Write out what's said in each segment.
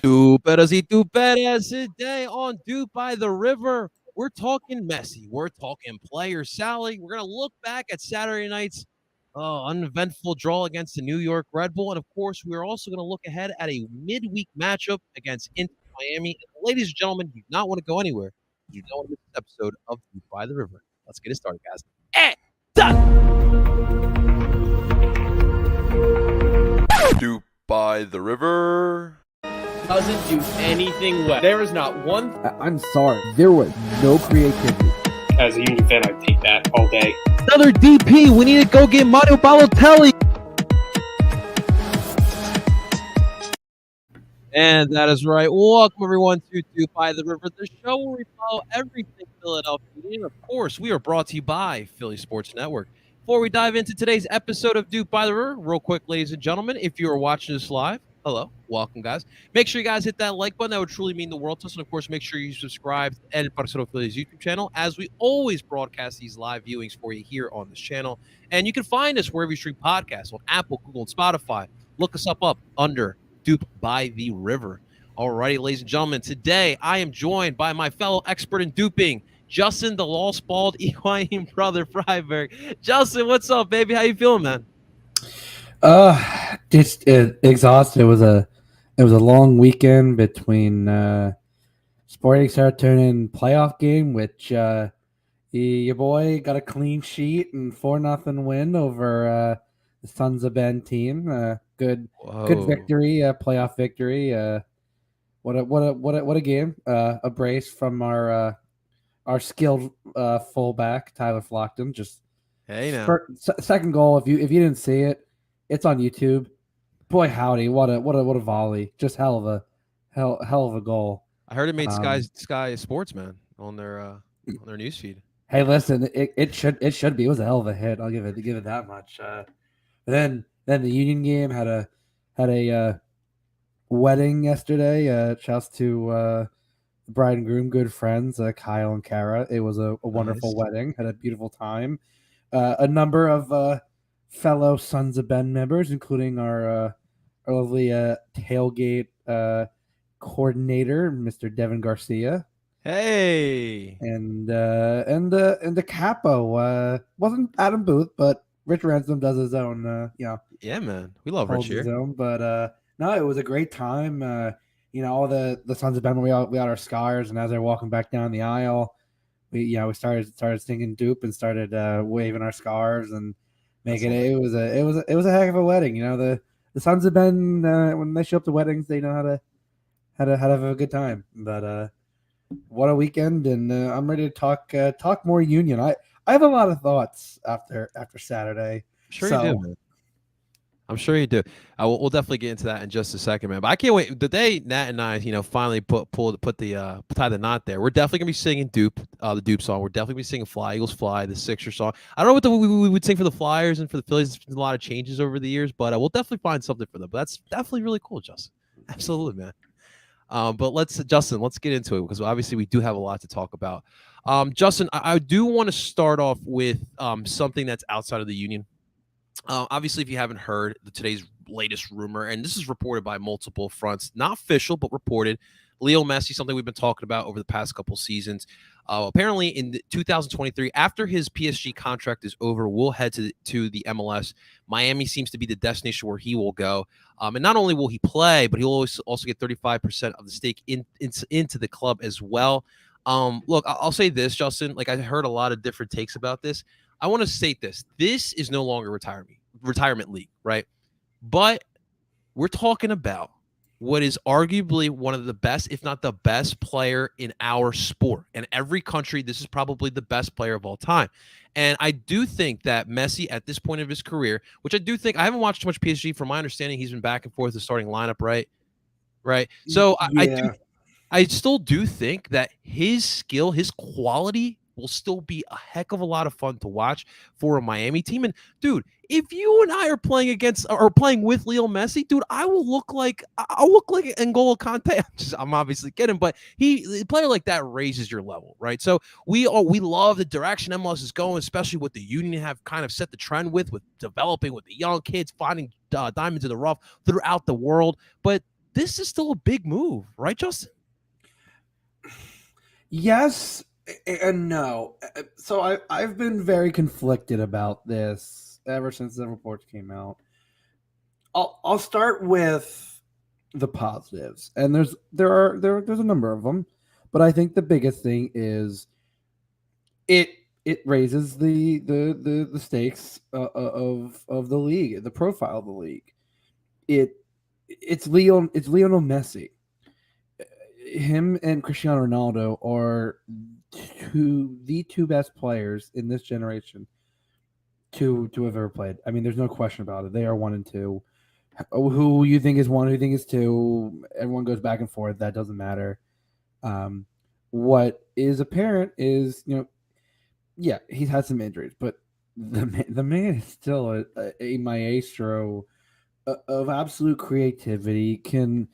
Two betters y two betters. Today on DOOP by the River, we're talking Messi. We're talking player Sally. We're going to look back at Saturday night's uneventful draw against the New York Red Bull. And of course, we're also going to look ahead at a midweek matchup against Inter Miami. And ladies and gentlemen, you do not want to go anywhere. You don't want to miss this episode of DOOP by the River. Let's get it started, guys. DOOP by the River. Doesn't do anything well. There is not one. I'm sorry. There was no creativity. As a Union fan, I take that all day. Another DP. We need to go get Mario Balotelli. And that is right. Welcome, everyone, to DOOP by the River, the show where we follow everything Philadelphia. And, of course, we are brought to you by Philly Sports Network. Before we dive into today's episode of DOOP by the River, real quick, ladies and gentlemen, if you are watching this live, hello, welcome, guys. Make sure you guys hit that like button. That would truly mean the world to us. And, of course, make sure you subscribe to Ed Barcelona Philly's YouTube channel, as we always broadcast these live viewings for you here on this channel. And you can find us wherever you stream podcasts, on Apple, Google, and Spotify. Look us up under DOOP by the River. All righty, ladies and gentlemen, today I am joined by my fellow expert in duping, Justin, the lost bald EYM brother, Freiberg. Justin, what's up, baby? How you feeling, man? Just exhausted. It was a long weekend between Sporting Serotonin playoff game, which your boy got a clean sheet and 4-0 win over the Sons of Ben team. Good victory, playoff victory. What a game! A brace from our skilled fullback Tyler Flockton. Just second goal. If you didn't see it, it's on YouTube. Boy, howdy! What a volley! Just hell of a goal. I heard it made Sky Sports, man, on their newsfeed. Hey, listen, it should be. It was a hell of a hit. I'll give it that much. But then the Union game had a wedding yesterday. Shouts to bride and groom, good friends, Kyle and Kara. It was a wonderful wedding. Had a beautiful time. A number of fellow Sons of Ben members, including our lovely tailgate coordinator, Mr. Devin Garcia. Hey, and the capo wasn't Adam Booth, but Rich Ransom does his own. Yeah, man, we love Rich here. But no, it was a great time. All the Sons of Ben, we got our scars, and as they're walking back down the aisle, we started singing Doop and started waving our scarves and making it. It was a heck of a wedding. The Sons of Ben, when they show up to weddings, they know how to have a good time. But what a weekend, and I'm ready to talk more Union. I have a lot of thoughts after Saturday. Sure you do, man. I'm sure you do. We'll definitely get into that in just a second, man. But I can't wait. The day Nat and I, finally tie the knot there. We're definitely gonna be singing Doop, the Doop song. We're definitely gonna be singing "Fly Eagles Fly," the Sixer song. I don't know what we would sing for the Flyers and for the Phillies. There's been a lot of changes over the years, but we'll definitely find something for them. But that's definitely really cool, Justin. Absolutely, man. But Justin, let's get into it, because obviously we do have a lot to talk about. Justin, I do want to start off with something that's outside of the Union. Obviously, if you haven't heard today's latest rumor, and this is reported by multiple fronts, not official, but reported, Leo Messi, something we've been talking about over the past couple seasons. Apparently, in 2023, after his PSG contract is over, will head to the MLS. Miami seems to be the destination where he will go. And not only will he play, but he'll also get 35% of the stake into the club as well. Look, I'll say this, Justin. Like, I heard a lot of different takes about this. I want to state this. This is no longer retirement league, right? But we're talking about what is arguably one of the best, if not the best player in our sport. In every country, this is probably the best player of all time. And I do think that Messi, at this point of his career, which I do think, I haven't watched too much PSG. From my understanding, he's been back and forth the starting lineup, right? So yeah. I still do think that his skill, his quality will still be a heck of a lot of fun to watch for a Miami team. And dude, if you and I are playing against or playing with Leo Messi, dude, I'll look like N'Golo Kante. I'm obviously kidding, but a player like that raises your level, right? So we love the direction MLS is going, especially what the Union have kind of set the trend with developing with the young kids, finding diamonds in the rough throughout the world. But this is still a big move, right, Justin? Yes and no. So I've been very conflicted about this ever since the reports came out. I'll start with the positives, and there's a number of them, but I think the biggest thing is it raises the stakes of the league, the profile of the league. It's Lionel Messi. Him and Cristiano Ronaldo are the two best players in this generation to have ever played. I mean, there's no question about it. They are 1 and 2. Who you think is 1, who you think is 2, everyone goes back and forth. That doesn't matter. What is apparent is, yeah, he's had some injuries, but the man is still a maestro of absolute creativity. Can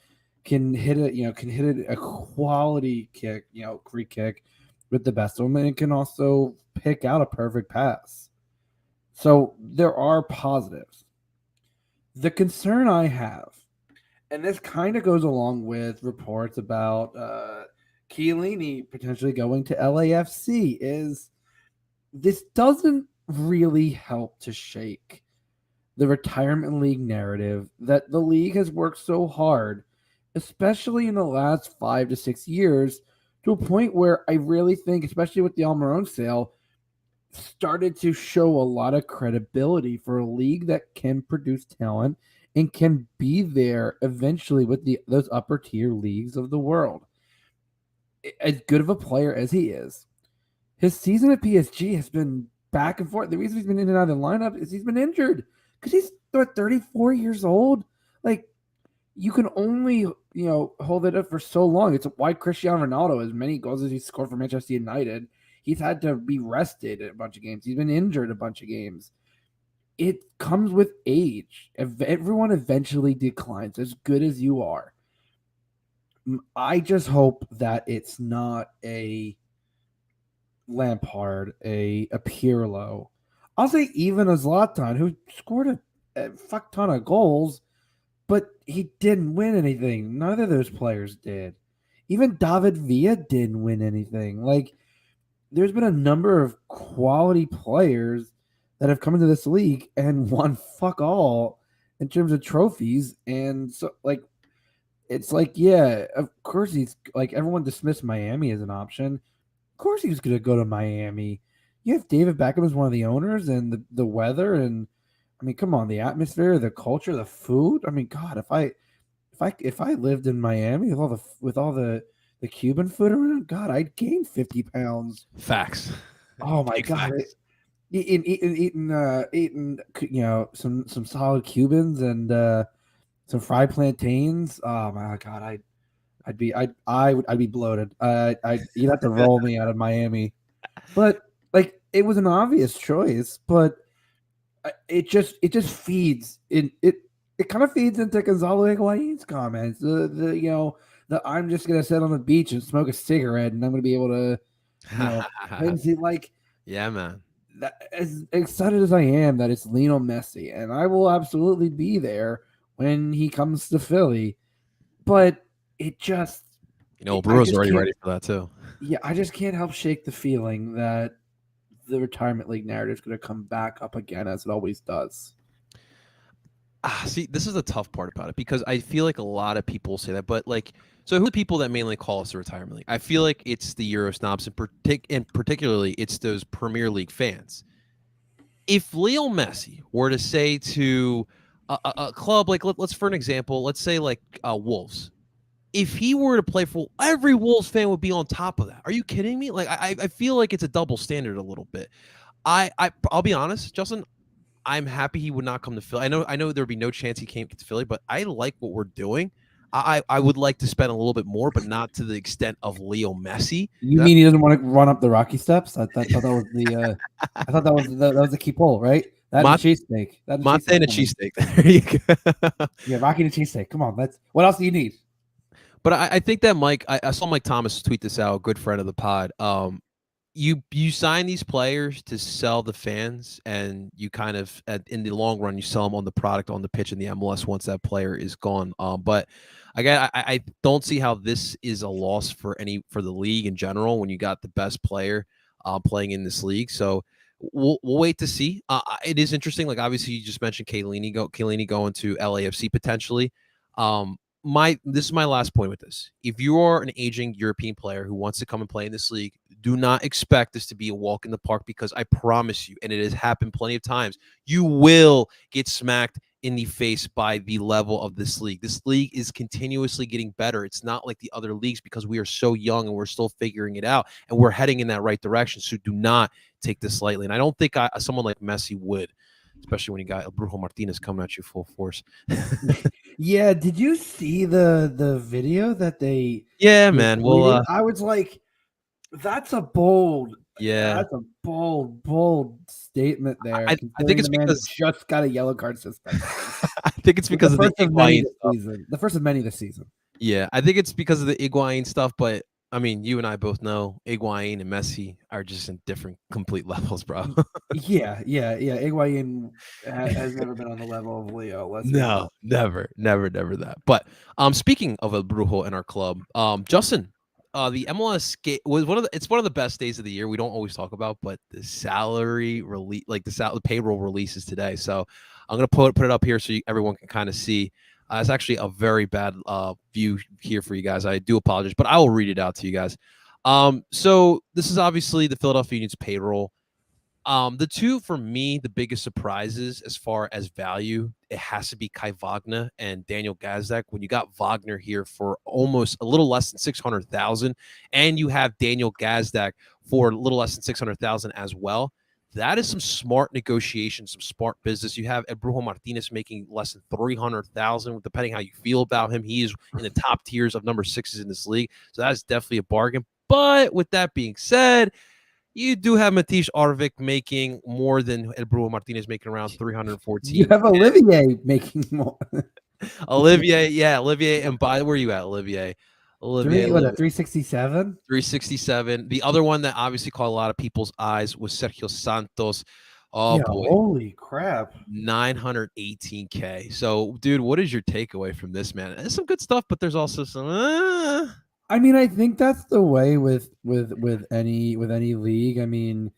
hit a quality kick, free kick with the best of them, and can also pick out a perfect pass. So there are positives. The concern I have, and this kind of goes along with reports about Chiellini potentially going to LAFC, is this doesn't really help to shake the retirement league narrative that the league has worked so hard, especially in the last 5 to 6 years, to a point where I really think, especially with the Almiron sale, started to show a lot of credibility for a league that can produce talent and can be there eventually with those upper tier leagues of the world. As good of a player as he is, his season at PSG has been back and forth. The reason he's been in and out of the lineup is he's been injured because he's 34 years old. Like, you can only, hold it up for so long. It's why Cristiano Ronaldo, as many goals as he scored for Manchester United, he's had to be rested a bunch of games. He's been injured a bunch of games. It comes with age. Everyone eventually declines, as good as you are. I just hope that it's not a Lampard, a Pirlo. I'll say even a Zlatan, who scored a fuck ton of goals, but he didn't win anything. Neither of those players did. Even David Villa didn't win anything. Like, there's been a number of quality players that have come into this league and won fuck all in terms of trophies. And so, it's yeah, of course he's everyone dismissed Miami as an option. Of course he was going to go to Miami. You have David Beckham as one of the owners, and the weather, and I mean, come on, the atmosphere, the culture, the food. I mean, God, if I lived in Miami with all the Cuban food around, God, I'd gain 50 pounds. Facts. Oh my God. Eating some solid Cubans and some fried plantains. Oh my God, I'd be bloated. You'd have to roll me out of Miami. But it was an obvious choice, but it just feeds it kind of feeds into Gonzalo Higuain's comments. The I'm just gonna sit on the beach and smoke a cigarette and I'm gonna be able to yeah, man. As excited as I am that it's Lionel Messi, and I will absolutely be there when he comes to Philly, but it just Brewer's already ready for that too. Yeah, I just can't help shake the feeling that the retirement league narrative is going to come back up again, as it always does. See, this is the tough part about it, because I feel like a lot of people say that, but so who are the people that mainly call us the retirement league? I feel like it's the Euro snobs, and particularly it's those Premier League fans. If Lionel Messi were to say to a club, let's for an example, let's say Wolves, if he were to play for, every Wolves fan would be on top of that. Are you kidding me? I feel like it's a double standard a little bit. I'll be honest, Justin, I'm happy he would not come to Philly. I know there would be no chance he came to Philly, but I like what we're doing. I would like to spend a little bit more, but not to the extent of Leo Messi. You mean he doesn't want to run up the Rocky steps? I thought that was the I thought that was the key poll, right? That and cheesesteak. Monte and a cheesesteak. There you go. Yeah, Rocky and a cheesesteak. Come on, what else do you need? But I think that Mike, I saw Mike Thomas tweet this out, a good friend of the pod. you sign these players to sell the fans, and you kind of in the long run you sell them on the product on the pitch in the MLS once that player is gone. But again, I don't see how this is a loss for the league in general when you got the best player playing in this league. So we'll wait to see. It is interesting. Like obviously you just mentioned Chiellini going to LAFC potentially. This is my last point with this. If you are an aging European player who wants to come and play in this league, do not expect this to be a walk in the park, because I promise you, and it has happened plenty of times, you will get smacked in the face by the level of this league. This league is continuously getting better. It's not like the other leagues because we are so young and we're still figuring it out, and we're heading in that right direction. So do not take this lightly. And I don't think someone like Messi would, especially when you got Brujo Martinez coming at you full force. Yeah, did you see the video that they Yeah, man. tweeted? Well, I was like, that's a yeah. bold statement there, I think considering it's the man because just got a yellow card suspension. I think it's With because the of the first of many Higuain this stuff. season. The first of many this season. Yeah, I think it's because of the Higuain stuff, but I mean, you and I both know Higuain and Messi are just in different complete levels, bro. Yeah. Higuain has never been on the level of Leo. Let's be No, honest. never that. But speaking of a Brujo in our club, Justin, the MLS was it's one of the best days of the year. We don't always talk about, but the salary release, like the payroll releases today. So I'm gonna put it up here so everyone can kind of see. It's actually a very bad view here for you guys. I do apologize, but I will read it out to you guys. So this is obviously the Philadelphia Union's payroll. The two for me, the biggest surprises as far as value, it has to be Kai Wagner and Daniel Gazdak. When you got Wagner here for almost a little less than 600,000, and you have Daniel Gazdak for a little less than 600,000 as well, that is some smart negotiation, some smart business. You have Brujo Martinez making less than 300,000, depending how you feel about him. He is in the top tiers of number sixes in this league, so that's definitely a bargain. But with that being said, you do have Matish Arvik making more than El Brujo Martinez, making around You 314. have Olivier making more. Olivier, and by where are you at, Olivier? Olivier, 367? 367. The other one that obviously caught a lot of people's eyes was Sergio Santos. Oh Yeah, boy, holy crap. 918K. So, dude, what is your takeaway from this, man? There's some good stuff, but there's also some. I mean, I think that's the way with any league. I mean,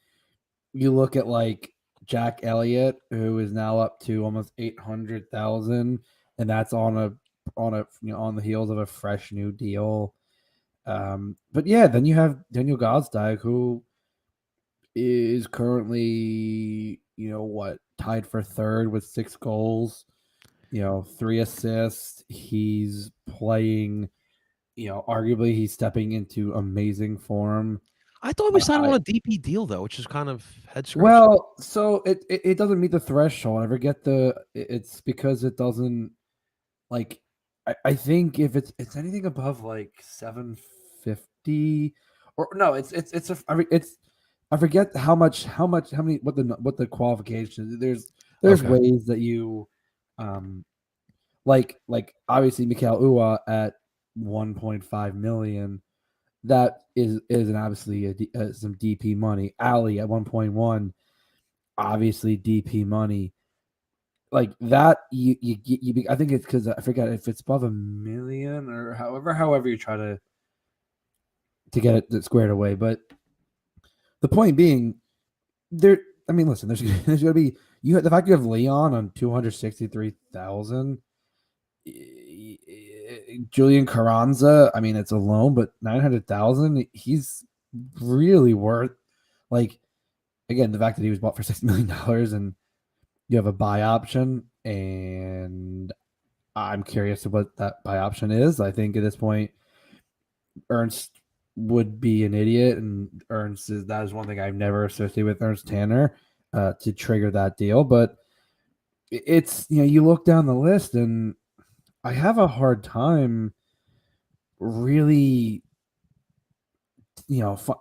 you look at like Jack Elliott, who is now up to almost 800,000, and that's on on the heels of a fresh new deal. But yeah, then you have Daniel Gazdag, who is currently tied for third with 6 goals, 3 assists. He's playing. Arguably he's stepping into amazing form. I thought we signed him on a DP deal though, which is kind of head scratching. Well, so it doesn't meet the threshold. I forget it's because it doesn't like I think if it's anything above like 750 or no, I forget how many what the qualifications. There's Okay. ways that you like obviously Mikael Ua at 1.5 million. That is an obviously some DP money. Ali at 1.1, obviously DP money. Like that, you I think it's because I forget if it's above a million or however you try to get it squared away. But the point being, there. I mean, listen, there's going to be the fact you have Leon on 263,000. Julian Carranza, I mean, it's a loan, but 900,000, he's really worth. Like, again, the fact that he was bought for $6 million and you have a buy option, and I'm curious what that buy option is. I think at this point, Ernst would be an idiot, and that is one thing I've never associated with Ernst Tanner to trigger that deal. But it's you look down the list, and I have a hard time really,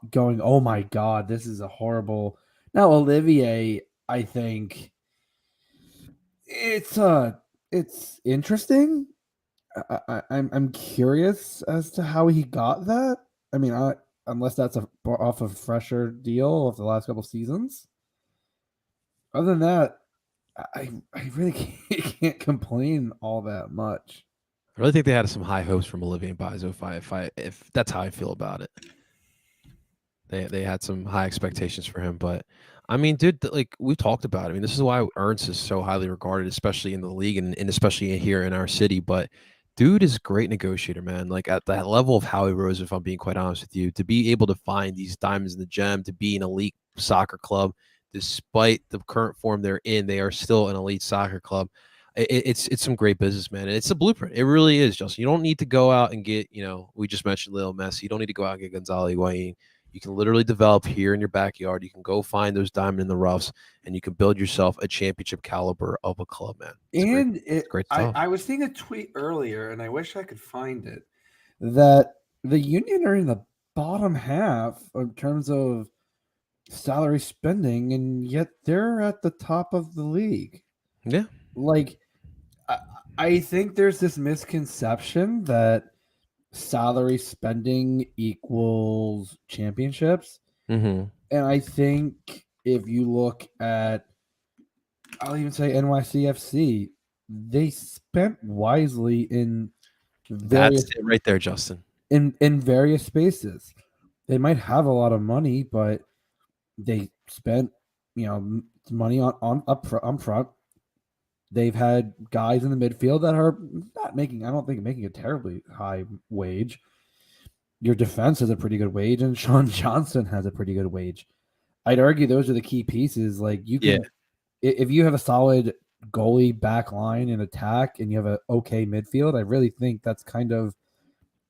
going, oh my God, this is a horrible. Now, Olivier, I think it's interesting. I'm curious as to how he got that. I mean, unless that's off a fresher deal of the last couple seasons. Other than that, I really can't complain all that much. I really think they had some high hopes from Olivier Bazo. If that's how I feel about it, they had some high expectations for him. But I mean, dude, like we talked about. I mean, this is why Ernst is so highly regarded, especially in the league and especially here in our city. But dude is a great negotiator, man. Like at that level of Howie Rose, if I'm being quite honest with you, to be able to find these diamonds in the gem, to be an elite soccer club, despite the current form they're in, they are still an elite soccer club. It's some great business, man. And it's a blueprint. It really is, Justin. You don't need to go out and get, we just mentioned Lil Messi. You don't need to go out and get Gonzalo Higuain. You can literally develop here in your backyard. You can go find those diamond in the roughs, and you can build yourself a championship caliber of a club, man. It's great stuff. I was seeing a tweet earlier, and I wish I could find it, that the Union are in the bottom half in terms of salary spending, and yet they're at the top of the league. Yeah. Like, I think there's this misconception that salary spending equals championships. Mm-hmm. And I think if you look at, I'll even say NYCFC, they spent wisely in various That's it right there, Justin. in various spaces. They might have a lot of money, but they spent money on up front. They've had guys in the midfield that are not making, I don't think, making a terribly high wage. Your defense has a pretty good wage, and Sean Johnson has a pretty good wage. I'd argue those are the key pieces. Like you can, if you have a solid goalie back line in attack and you have an okay midfield, I really think that's kind of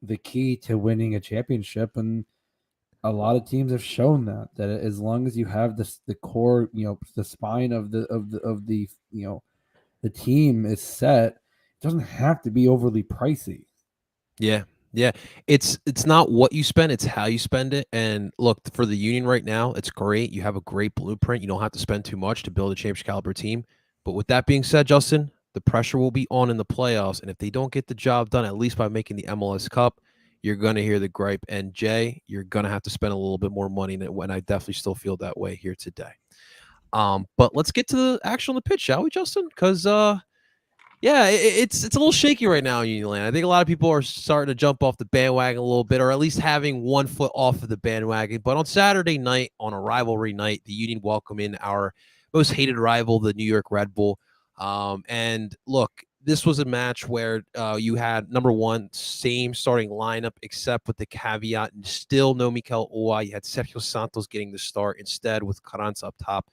the key to winning a championship. And a lot of teams have shown that as long as you have the core, the spine of the the team is set, it doesn't have to be overly pricey. Yeah. Yeah. It's not what you spend, it's how you spend it. And look, for the Union right now, it's great. You have a great blueprint. You don't have to spend too much to build a championship caliber team. But with that being said, Justin, the pressure will be on in the playoffs. And if they don't get the job done, at least by making the MLS Cup, you're going to hear the gripe. And Jay, you're going to have to spend a little bit more money than when I definitely still feel that way here today. But let's get to the action on the pitch, shall we, Justin? Because yeah, it's a little shaky right now in Union Land. I think a lot of people are starting to jump off the bandwagon a little bit, or at least having 1 foot off of the bandwagon. But on Saturday night, on a rivalry night, the Union welcome in our most hated rival, the New York Red Bull. And look, this was a match where you had, number one, same starting lineup, except with the caveat, and still no Mikel Owa. You had Sergio Santos getting the start instead with Carranza up top.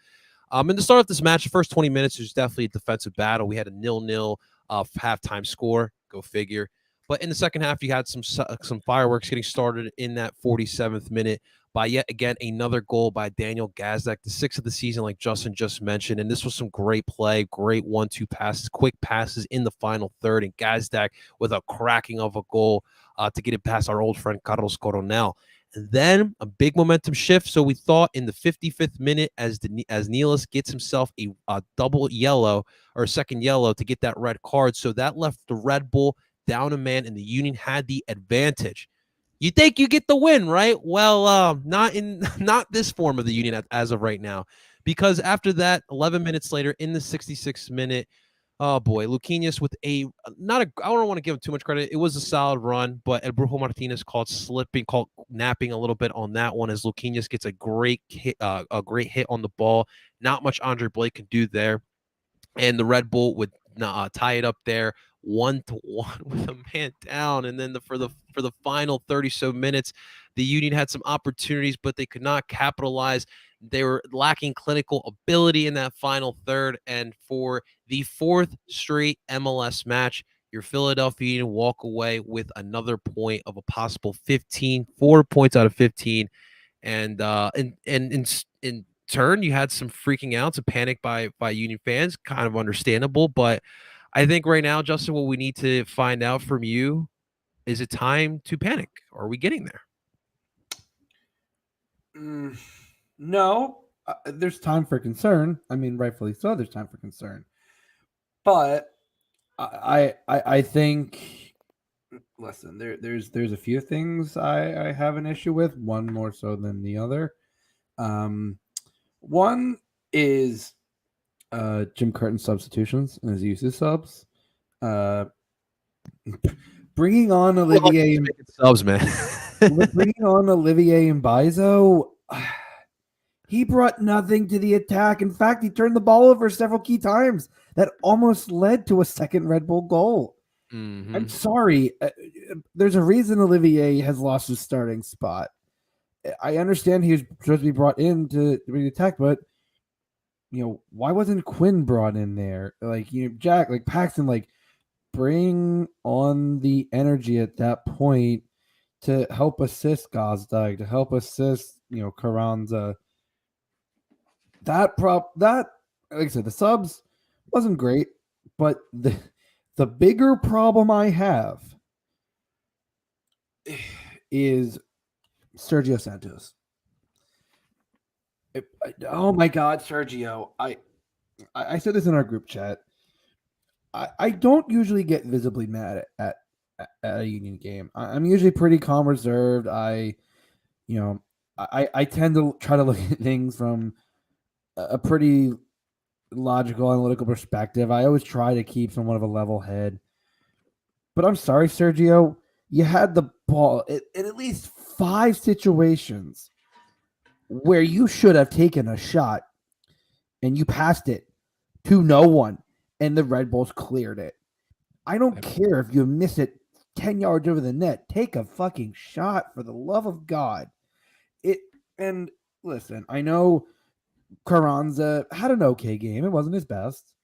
And to start off this match, the first 20 minutes was definitely a defensive battle. We had a 0-0 halftime score. Go figure. But in the second half, you had some fireworks getting started in that 47th minute by yet again another goal by Daniel Gazdak, the 6th of the season, like Justin just mentioned. And this was some great play, great 1-2 passes, quick passes in the final third. And Gazdak with a cracking of a goal to get it past our old friend Carlos Coronel. And then a big momentum shift. So we thought in the 55th minute, as Nealis gets himself a double yellow or a second yellow to get that red card. So that left the Red Bull down a man, and the Union had the advantage. You think you get the win, right? Well, not this form of the Union as of right now, because after that, 11 minutes later, in the 66th minute, oh boy, Luquinhas with I don't want to give him too much credit. It was a solid run, but El Brujo Martinez called napping a little bit on that one, as Luquinhas gets a great hit on the ball. Not much Andre Blake can do there, and the Red Bull would tie it up there 1-1 with a man down. And then for the final 30 so minutes, the Union had some opportunities, but they could not capitalize. They were lacking clinical ability in that final third. And for the fourth straight MLS match, your Philadelphia Union walk away with another point of a possible 15, 4 points out of 15. And in turn, you had some freaking out, some panic by Union fans, kind of understandable. But I think right now, Justin, what we need to find out from you, is it time to panic? Are we getting there? No, there's time for concern. I mean, rightfully so. There's time for concern, but I think listen, there's a few things I have an issue with, one more so than the other. One is Jim Curtin's substitutions and his use of subs. Uh, bringing on Olivier, Subs, man. bringing on Olivier and Bizo. He brought nothing to the attack. In fact, he turned the ball over several key times that almost led to a second Red Bull goal. Mm-hmm. I'm sorry. There's a reason Olivier has lost his starting spot. I understand he was supposed to be brought in to bring the attack, but why wasn't Quinn brought in there? Like, Jack, like Paxton, like bring on the energy at that point to help assist Gazdag, to help assist, Carranza. That like I said, the subs wasn't great, but the bigger problem I have is Sergio Santos. Oh my God, Sergio! I said this in our group chat. I don't usually get visibly mad at a Union game. I'm usually pretty calm, reserved. I tend to try to look at things from a pretty logical, analytical perspective. I always try to keep somewhat of a level head. But I'm sorry, Sergio. You had the ball in at least 5 situations where you should have taken a shot and you passed it to no one and the Red Bulls cleared it. I don't care if you miss it 10 yards over the net. Take a fucking shot, for the love of God. And listen, I know Carranza had an okay game. It wasn't his best.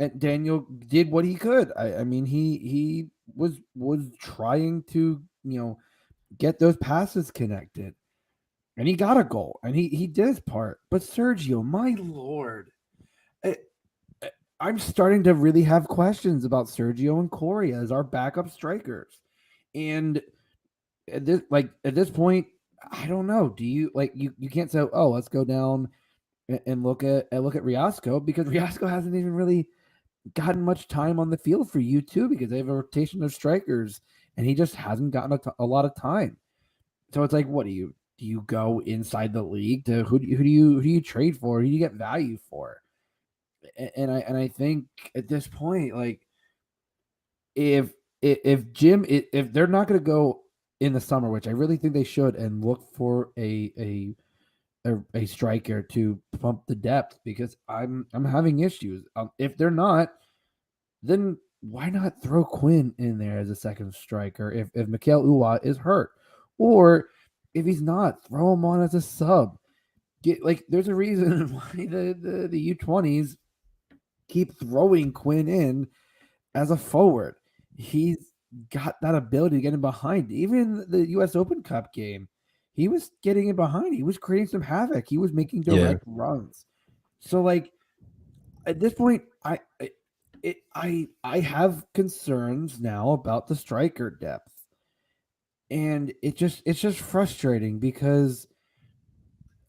And Daniel did what he could. I mean, he was trying to, get those passes connected. And he got a goal. And he did his part. But Sergio, my Lord. I'm starting to really have questions about Sergio and Corey as our backup strikers. And at this point, I don't know. Do you you can't say, oh, let's go down and look at Riasco, because Riasco hasn't even really gotten much time on the field for you too, because they have a rotation of strikers and he just hasn't gotten a lot of time. So it's like, what do you go inside the league to who do you trade for? Who do you get value for? And I think at this point, like if Jim, if they're not going to go in the summer, which I really think they should, and look for a striker to pump the depth, because I'm having issues. If they're not, then why not throw Quinn in there as a second striker if Mikael Uwa is hurt, or if he's not, throw him on as a sub. There's a reason why the U20s keep throwing Quinn in as a forward. He's got that ability to get him behind. Even the U.S. Open Cup game, he was getting in behind. He was creating some havoc. He was making direct runs. So, at this point, I have concerns now about the striker depth, and it's just frustrating because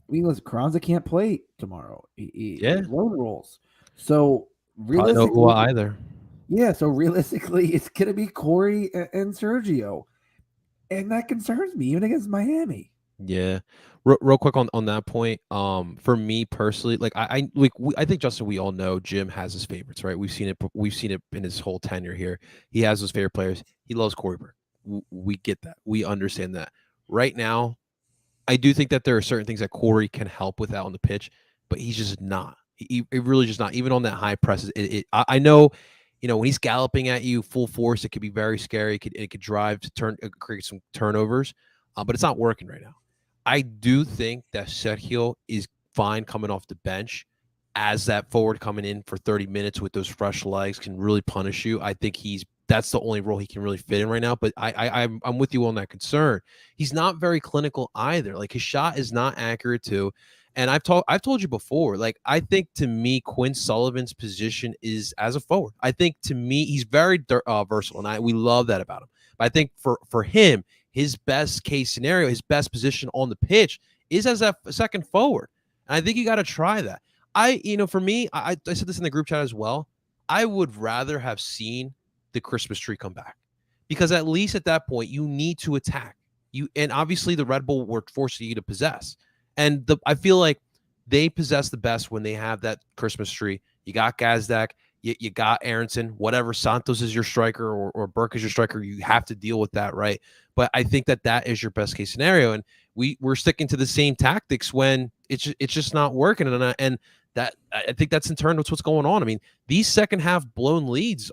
listen, Carranza can't play tomorrow. He loan rolls. So realistically, either. Yeah, so realistically, it's gonna be Corey and Sergio, and that concerns me even against Miami. Yeah, real quick on that point. For me personally, I think, Justin, we all know Jim has his favorites, right? We've seen it in his whole tenure here. He has his favorite players. He loves Corey Burke. We get that. We understand that. Right now, I do think that there are certain things that Corey can help with out on the pitch, but he's just not. He really just not. Even on that high press, I know, when he's galloping at you full force, it could be very scary. It could drive to create some turnovers, but it's not working right now. I do think that Sergio is fine coming off the bench as that forward coming in for 30 minutes with those fresh legs can really punish you. I think that's the only role he can really fit in right now. But I'm with you on that concern. He's not very clinical either. Like, his shot is not accurate too. And I've told you before, I think, to me, Quinn Sullivan's position is as a forward. I think, to me, he's very versatile, and we love that about him. But I think for him, his best case scenario, his best position on the pitch is as a second forward. And I think you got to try that. For me, I said this in the group chat as well. I would rather have seen the Christmas tree come back, because at least at that point you need to attack. And obviously the Red Bull were forcing you to possess. And I feel like they possess the best when they have that Christmas tree. You got Gazdak, you got Aronson, whatever. Santos is your striker or Burke is your striker. You have to deal with that, right? But I think that is your best case scenario, and we're sticking to the same tactics when it's just not working. And that I think that's in turn what's going on. I mean, these second half blown leads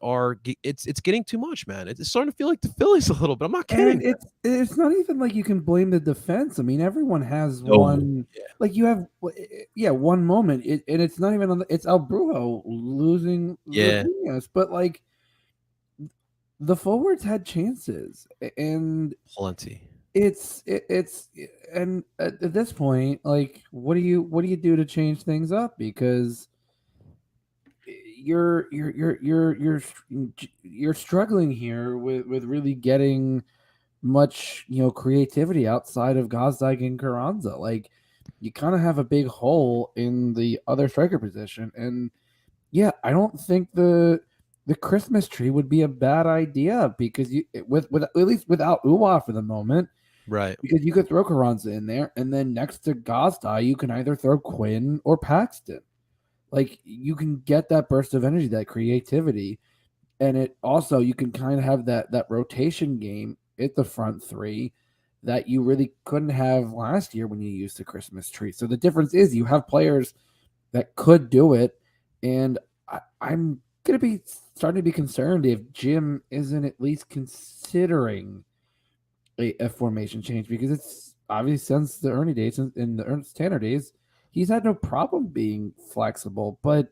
it's getting too much, man. It's starting to feel like the Phillies a little bit. I'm not kidding. And it's not even like you can blame the defense. I mean, everyone has No. one. Yeah. Like you have, one moment, and it's not even on the. It's El Brujo losing. Yeah. Rafinha's, but like the forwards had chances, and Plenty. it's and at this point, like, what do you do to change things up? Because you're struggling here with really getting much creativity outside of Gazdag and Carranza. Like, you kind of have a big hole in the other striker position, and yeah, I don't think the Christmas tree would be a bad idea, because with at least without Uwa for the moment, Right. because you could throw Carranza in there, and then next to Gazdag you can either throw Quinn or Paxton. Like, you can get that burst of energy, that creativity, and it also, you can kind of have that rotation game at the front three that you really couldn't have last year when you used the Christmas tree. So the difference is you have players that could do it, and I'm going to be starting to be concerned if Jim isn't at least considering a formation change, because it's obvious since the Ernie days and the Ernst Tanner days, he's had no problem being flexible. But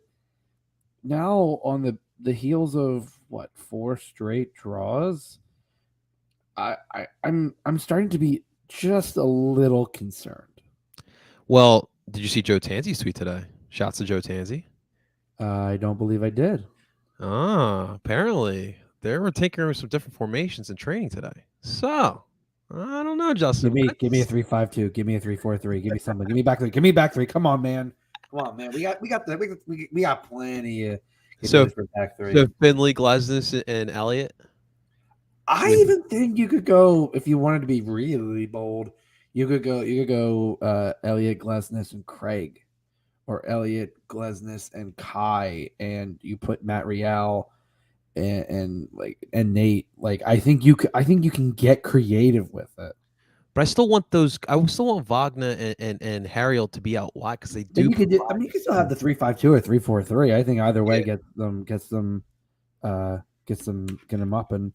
now, on the heels of 4 straight draws, I'm starting to be just a little concerned. Well, did you see Joe Tanzi's tweet today? Shouts to Joe Tanzi. I don't believe I did. Apparently they were tinkering with some different formations in training today. So I don't know, Justin. Give me a 3-5-2. Give me a 3-4-3. Give me something. Give me back three. Give me back three. Come on, man. We got plenty of. So for back three. So Finley, Glesnes, and Elliott. I even think you could go, if you wanted to be really bold. You could go Elliott, Glesnes, and Craig, or Elliott, Glesnes, and Kai, and you put Matt Real and Nate. Like, I think you can get creative with it. But I still want those. I still want Wagner and Harriel to be out wide, because they do. You could still have the 3-5-2 or 3-4-3. I think either way get them up. And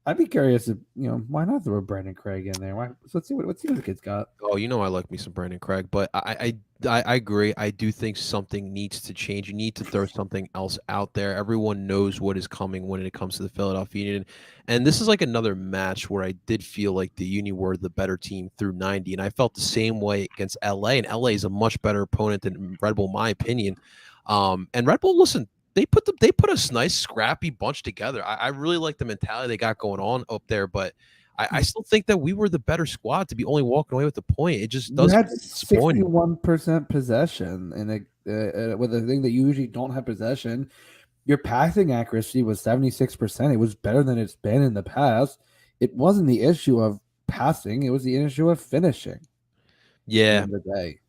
I'd be curious if, why not throw Brandon Craig in there? Let's see what the kid's got. Oh, I like me some Brandon Craig, but I agree. I do think something needs to change. You need to throw something else out there. Everyone knows what is coming when it comes to the Philadelphia Union, and this is like another match where I did feel like the Union were the better team through 90, and I felt the same way against LA. And LA is a much better opponent than Red Bull, in my opinion. And Red Bull, listen, they put a nice scrappy bunch together. I really like the mentality they got going on up there, but I still think that we were the better squad to be only walking away with the point. It just doesn't. You had 61% possession, and with a thing that you usually don't have possession. Your passing accuracy was 76%. It was better than it's been in the past. It wasn't the issue of passing; it was the issue of finishing. Yeah. At the end of the day.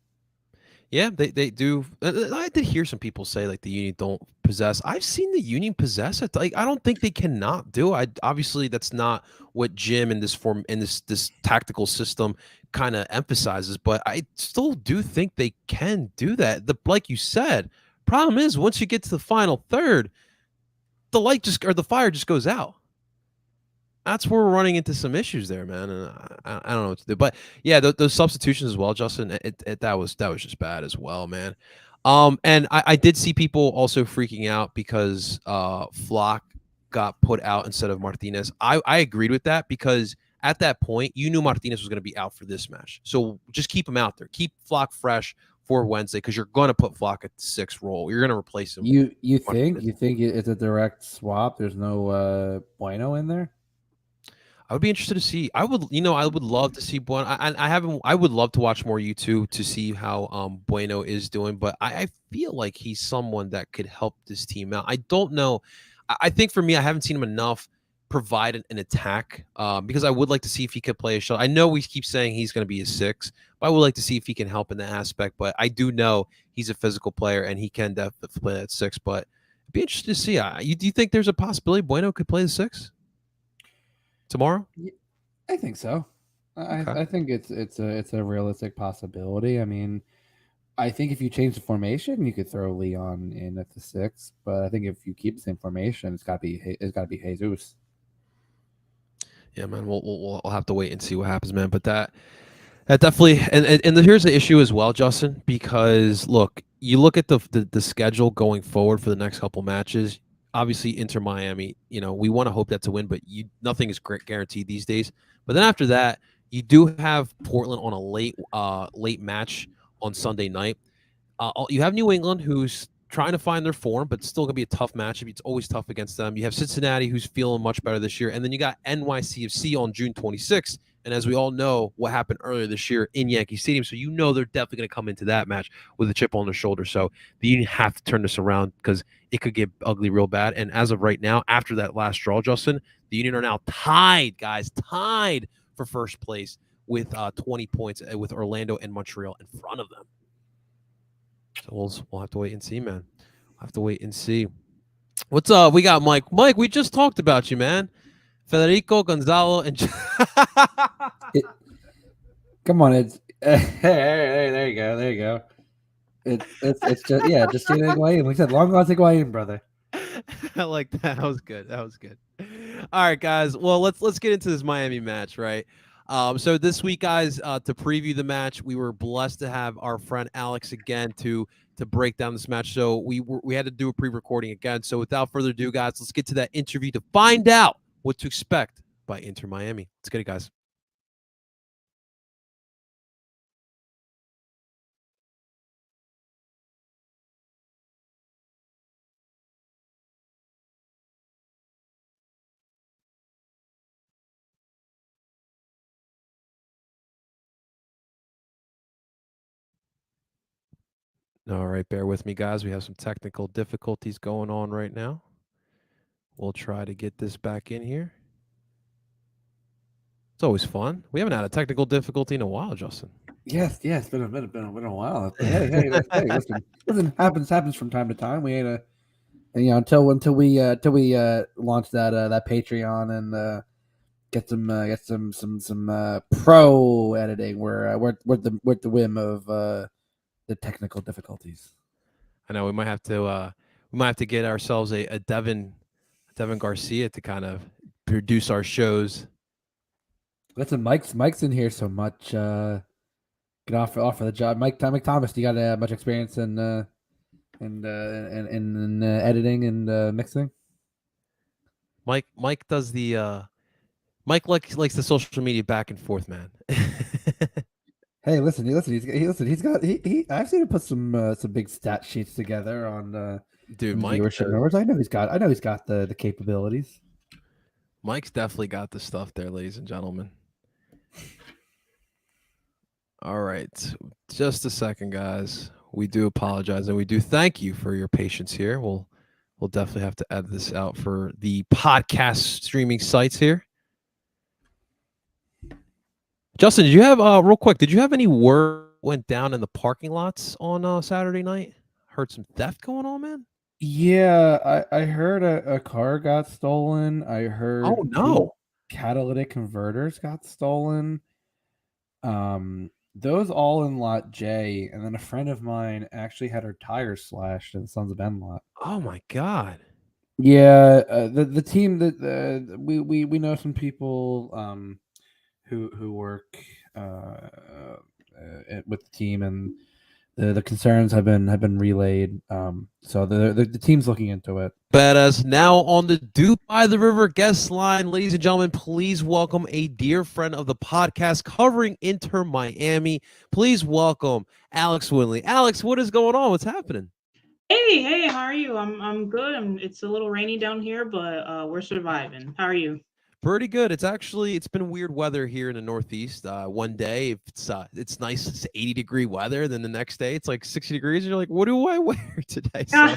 Yeah, they do. I did hear some people say like the Union don't possess. I've seen the Union possess it. Like, I don't think they cannot do. Obviously that's not what Jim in this tactical system kind of emphasizes, but I still do think they can do that. Like you said, problem is once you get to the final third, the fire just goes out. That's where we're running into some issues there, man. And I don't know what to do, but yeah, those substitutions as well, Justin. That was just bad as well, man. And I did see people also freaking out because Flock got put out instead of Martinez. I agreed with that, because at that point you knew Martinez was going to be out for this match, so just keep him out there. Keep Flock fresh for Wednesday, because you're going to put Flock at the 6th role. You're going to replace him. You think it's a direct swap? There's no Bueno in there? I would be interested to see. I would love to see Bueno. I would love to watch more YouTube to see how Bueno is doing, but I feel like he's someone that could help this team out. I don't know. I think for me, I haven't seen him enough provide an attack because I would like to see if he could play a shot. I know we keep saying he's going to be a 6, but I would like to see if he can help in that aspect. But I do know he's a physical player and he can definitely play that 6. But it'd be interesting to see. Do you think there's a possibility Bueno could play the 6 tomorrow? I think so. Okay. I think it's a realistic possibility. I mean, I think if you change the formation, you could throw Leon in at the 6. But I think if you keep the same formation, it's got to be Jesus. Yeah, man. We'll have to wait and see what happens, man. But that definitely and here's the issue as well, Justin, because look, you look at the schedule going forward for the next couple matches. Obviously, Inter Miami, we want to hope that's a win, but nothing is guaranteed these days. But then after that, you do have Portland on a late match on Sunday night. You have New England, who's trying to find their form, but still going to be a tough matchup. It's always tough against them. You have Cincinnati, who's feeling much better this year. And then you got NYCFC on June 26th. And as we all know, what happened earlier this year in Yankee Stadium. So they're definitely going to come into that match with a chip on their shoulder. So the Union have to turn this around because it could get ugly real bad. And as of right now, after that last draw, Justin, the Union are now tied for first place with 20 points with Orlando and Montreal in front of them. So we'll have to wait and see, man. We'll have to wait and see. What's up? We got Mike. Mike, we just talked about you, man. Federico, Gonzalo, and come on, it's there you go. It's just Steve Higuain. Like I said, long lost Higuain, brother. I like that. That was good. All right, guys. Well, let's get into this Miami match, right? So this week, guys, to preview the match, we were blessed to have our friend Alex again to break down this match. So we had to do a pre-recording again. So without further ado, guys, let's get to that interview to find out what to expect by Inter Miami. Let's get it, guys. All right, bear with me, guys. We have some technical difficulties going on right now. We'll try to get this back in here. It's always fun. We haven't had a technical difficulty in a while, Justin. Yes, it's been a while. Hey, listen, happens from time to time. We ain't until we launch that Patreon and get some pro editing. We're with the whim of the technical difficulties. I know we might have to get ourselves a Devin Garcia to kind of produce our shows. Listen, Mike's in here so much. Get offer the job. Mike Thomas, you got much experience in editing and mixing? Mike does the Mike likes the social media back and forth, man. Hey, listen. He's got I've seen him put some big stat sheets together on dude Mike viewership numbers. I know he's got the capabilities. Mike's definitely got the stuff there, ladies and gentlemen. All right, just a second, guys. We do apologize and we do thank you for your patience here. We'll definitely have to edit this out for the podcast streaming sites here. Justin, did you have real quick? Did you have any word went down in the parking lots on Saturday night? Heard some theft going on, man. Yeah, I heard a car got stolen. I heard oh no, catalytic converters got stolen. Those all in lot J, and then a friend of mine actually had her tires slashed in the Sons of Ben lot. Oh my god. Yeah, the team that we know some people who work with the team, and the concerns have been relayed. So the team's looking into it. Badass. Now on the DOOP by the River guest line, ladies and gentlemen, please welcome a dear friend of the podcast covering Inter Miami. Please welcome Alex Whitley. Alex, what is going on? What's happening? Hey, how are you? I'm good. It's a little rainy down here, but we're surviving. How are you? Pretty good. It's been weird weather here in the Northeast. One day it's nice, it's 80-degree weather. Then the next day it's like 60 degrees. And you're like, what do I wear today? So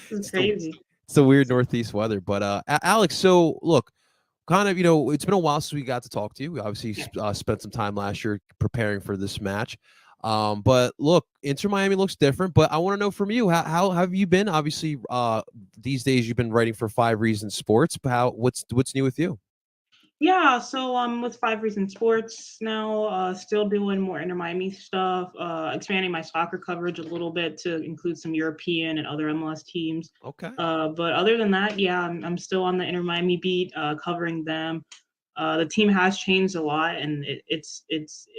It's crazy. it's the weird Northeast weather. But Alex, so look, kind of, it's been a while since we got to talk to you. We obviously spent some time last year preparing for this match. But look, Inter Miami looks different. But I want to know from you, how have you been? Obviously, these days you've been writing for 5 Reasons Sports. But what's new with you? Yeah, so with 5 Reasons Sports now, still doing more Inter Miami stuff, expanding my soccer coverage a little bit to include some European and other MLS teams. Okay. But other than that, yeah, I'm still on the Inter Miami beat, covering them. The team has changed a lot, and it's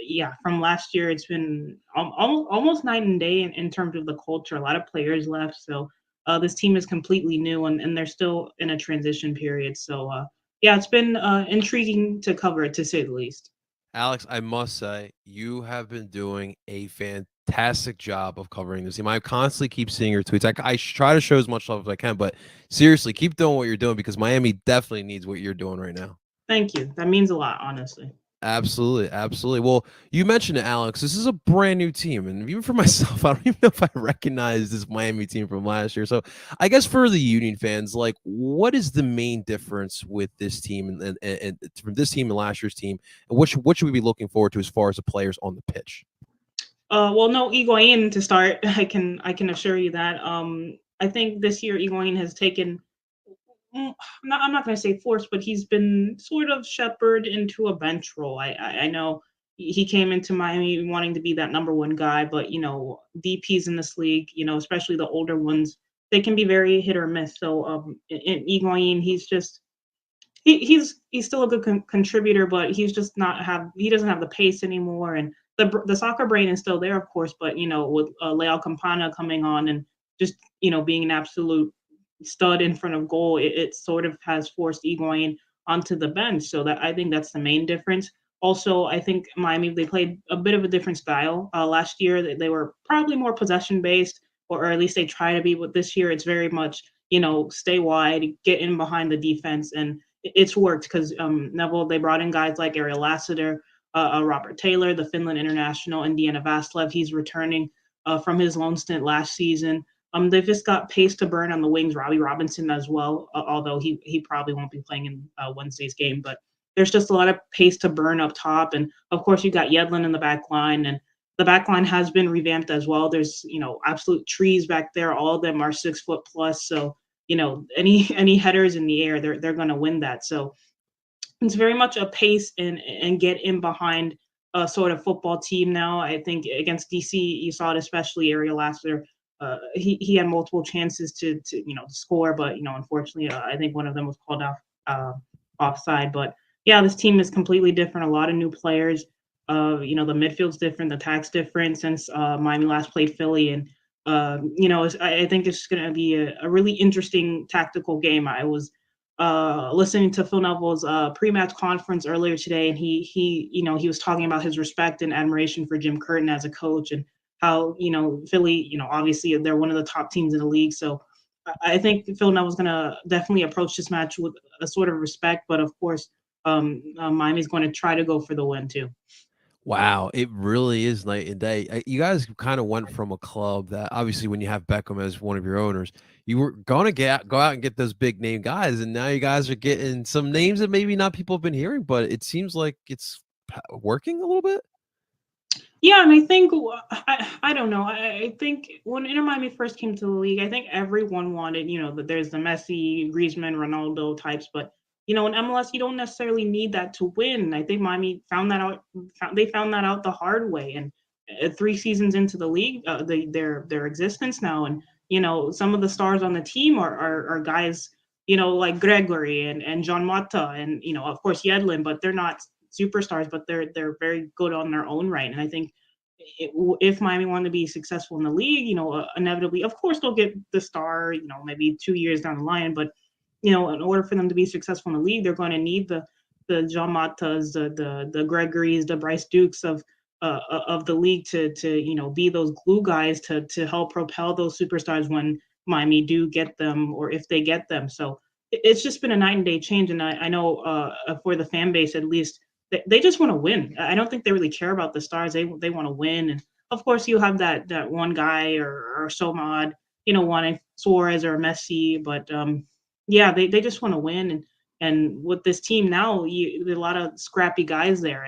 yeah, from last year, it's been almost night and day in terms of the culture. A lot of players left, so this team is completely new, and they're still in a transition period. So yeah, it's been intriguing to cover it, to say the least. Alex, I must say, you have been doing a fantastic job of covering this team. I constantly keep seeing your tweets. I try to show as much love as I can, but seriously, keep doing what you're doing because Miami definitely needs what you're doing right now. Thank you. That means a lot, honestly. Absolutely, absolutely. Well, you mentioned it, Alex. This is a brand new team, and even for myself, I don't even know if I recognize this Miami team from last year. So, I guess for the Union fans, like, what is the main difference with this team and from this team and last year's team, and what should we be looking forward to as far as the players on the pitch? Well, no Higuain to start. I can assure you that. I think this year Higuain has taken. I'm not going to say force, but he's been sort of shepherded into a bench role. I know he came into Miami wanting to be that number one guy, but DPs in this league, especially the older ones, they can be very hit or miss. So in Higuain, he's still a good contributor, but he's just not have he doesn't have the pace anymore, and the soccer brain is still there, of course, but with Leao Campana coming on and just being an absolute stud in front of goal, it sort of has forced Higuain onto the bench. So that I think that's the main difference. Also, I think Miami, they played a bit of a different style. Last year, they were probably more possession based, or at least they try to be. But this year, it's very much stay wide, get in behind the defense, and it's worked because Neville, they brought in guys like Ariel Lassiter, Robert Taylor, the Finland international, Indiana Vasslev. He's returning from his loan stint last season. They've just got pace to burn on the wings. Robbie Robinson as well, although he probably won't be playing in Wednesday's game. But there's just a lot of pace to burn up top, and of course you got Yedlin in the back line, and the back line has been revamped as well. There's absolute trees back there. All of them are 6 foot plus, so any headers in the air, they're going to win that. So it's very much a pace and get in behind a sort of football team now. I think against DC, you saw it, especially Ariel Lassiter. He had multiple chances to score, but unfortunately, I think one of them was called offside. But yeah, this team is completely different. A lot of new players. The midfield's different, the attack's different since Miami last played Philly, and I think it's going to be a really interesting tactical game. I was listening to Phil Neville's pre-match conference earlier today, and he was talking about his respect and admiration for Jim Curtin as a coach, and how Philly, obviously they're one of the top teams in the league. So I think Phil Neville's going to definitely approach this match with a sort of respect, but of course, Miami's going to try to go for the win too. Wow, it really is night and day. You guys kind of went from a club that obviously when you have Beckham as one of your owners, you were going to go out and get those big name guys, and now you guys are getting some names that maybe not people have been hearing, but it seems like it's working a little bit. Yeah, and I think I don't know. I think when Inter Miami first came to the league, I think everyone wanted, that there's the Messi, Griezmann, Ronaldo types, but in MLS, you don't necessarily need that to win. I think Miami found that out. They found that out the hard way, and 3 seasons into the league, their existence now, and some of the stars on the team are guys, like Gregory and John Mata, and of course Yedlin, but they're not superstars, but they're very good on their own right. And I think if Miami want to be successful in the league, inevitably, of course, they'll get the star, maybe 2 years down the line. But in order for them to be successful in the league, they're going to need the John Matas, the Gregories, the Bryce Dukes of the league to be those glue guys to help propel those superstars when Miami do get them, or if they get them. So it's just been a night and day change, and I know for the fan base at least, they just want to win. I don't think they really care about the stars. They want to win, and of course you have that one guy or Somad, wanting Suarez or Messi, but yeah, they just want to win, and with this team now, there's a lot of scrappy guys there,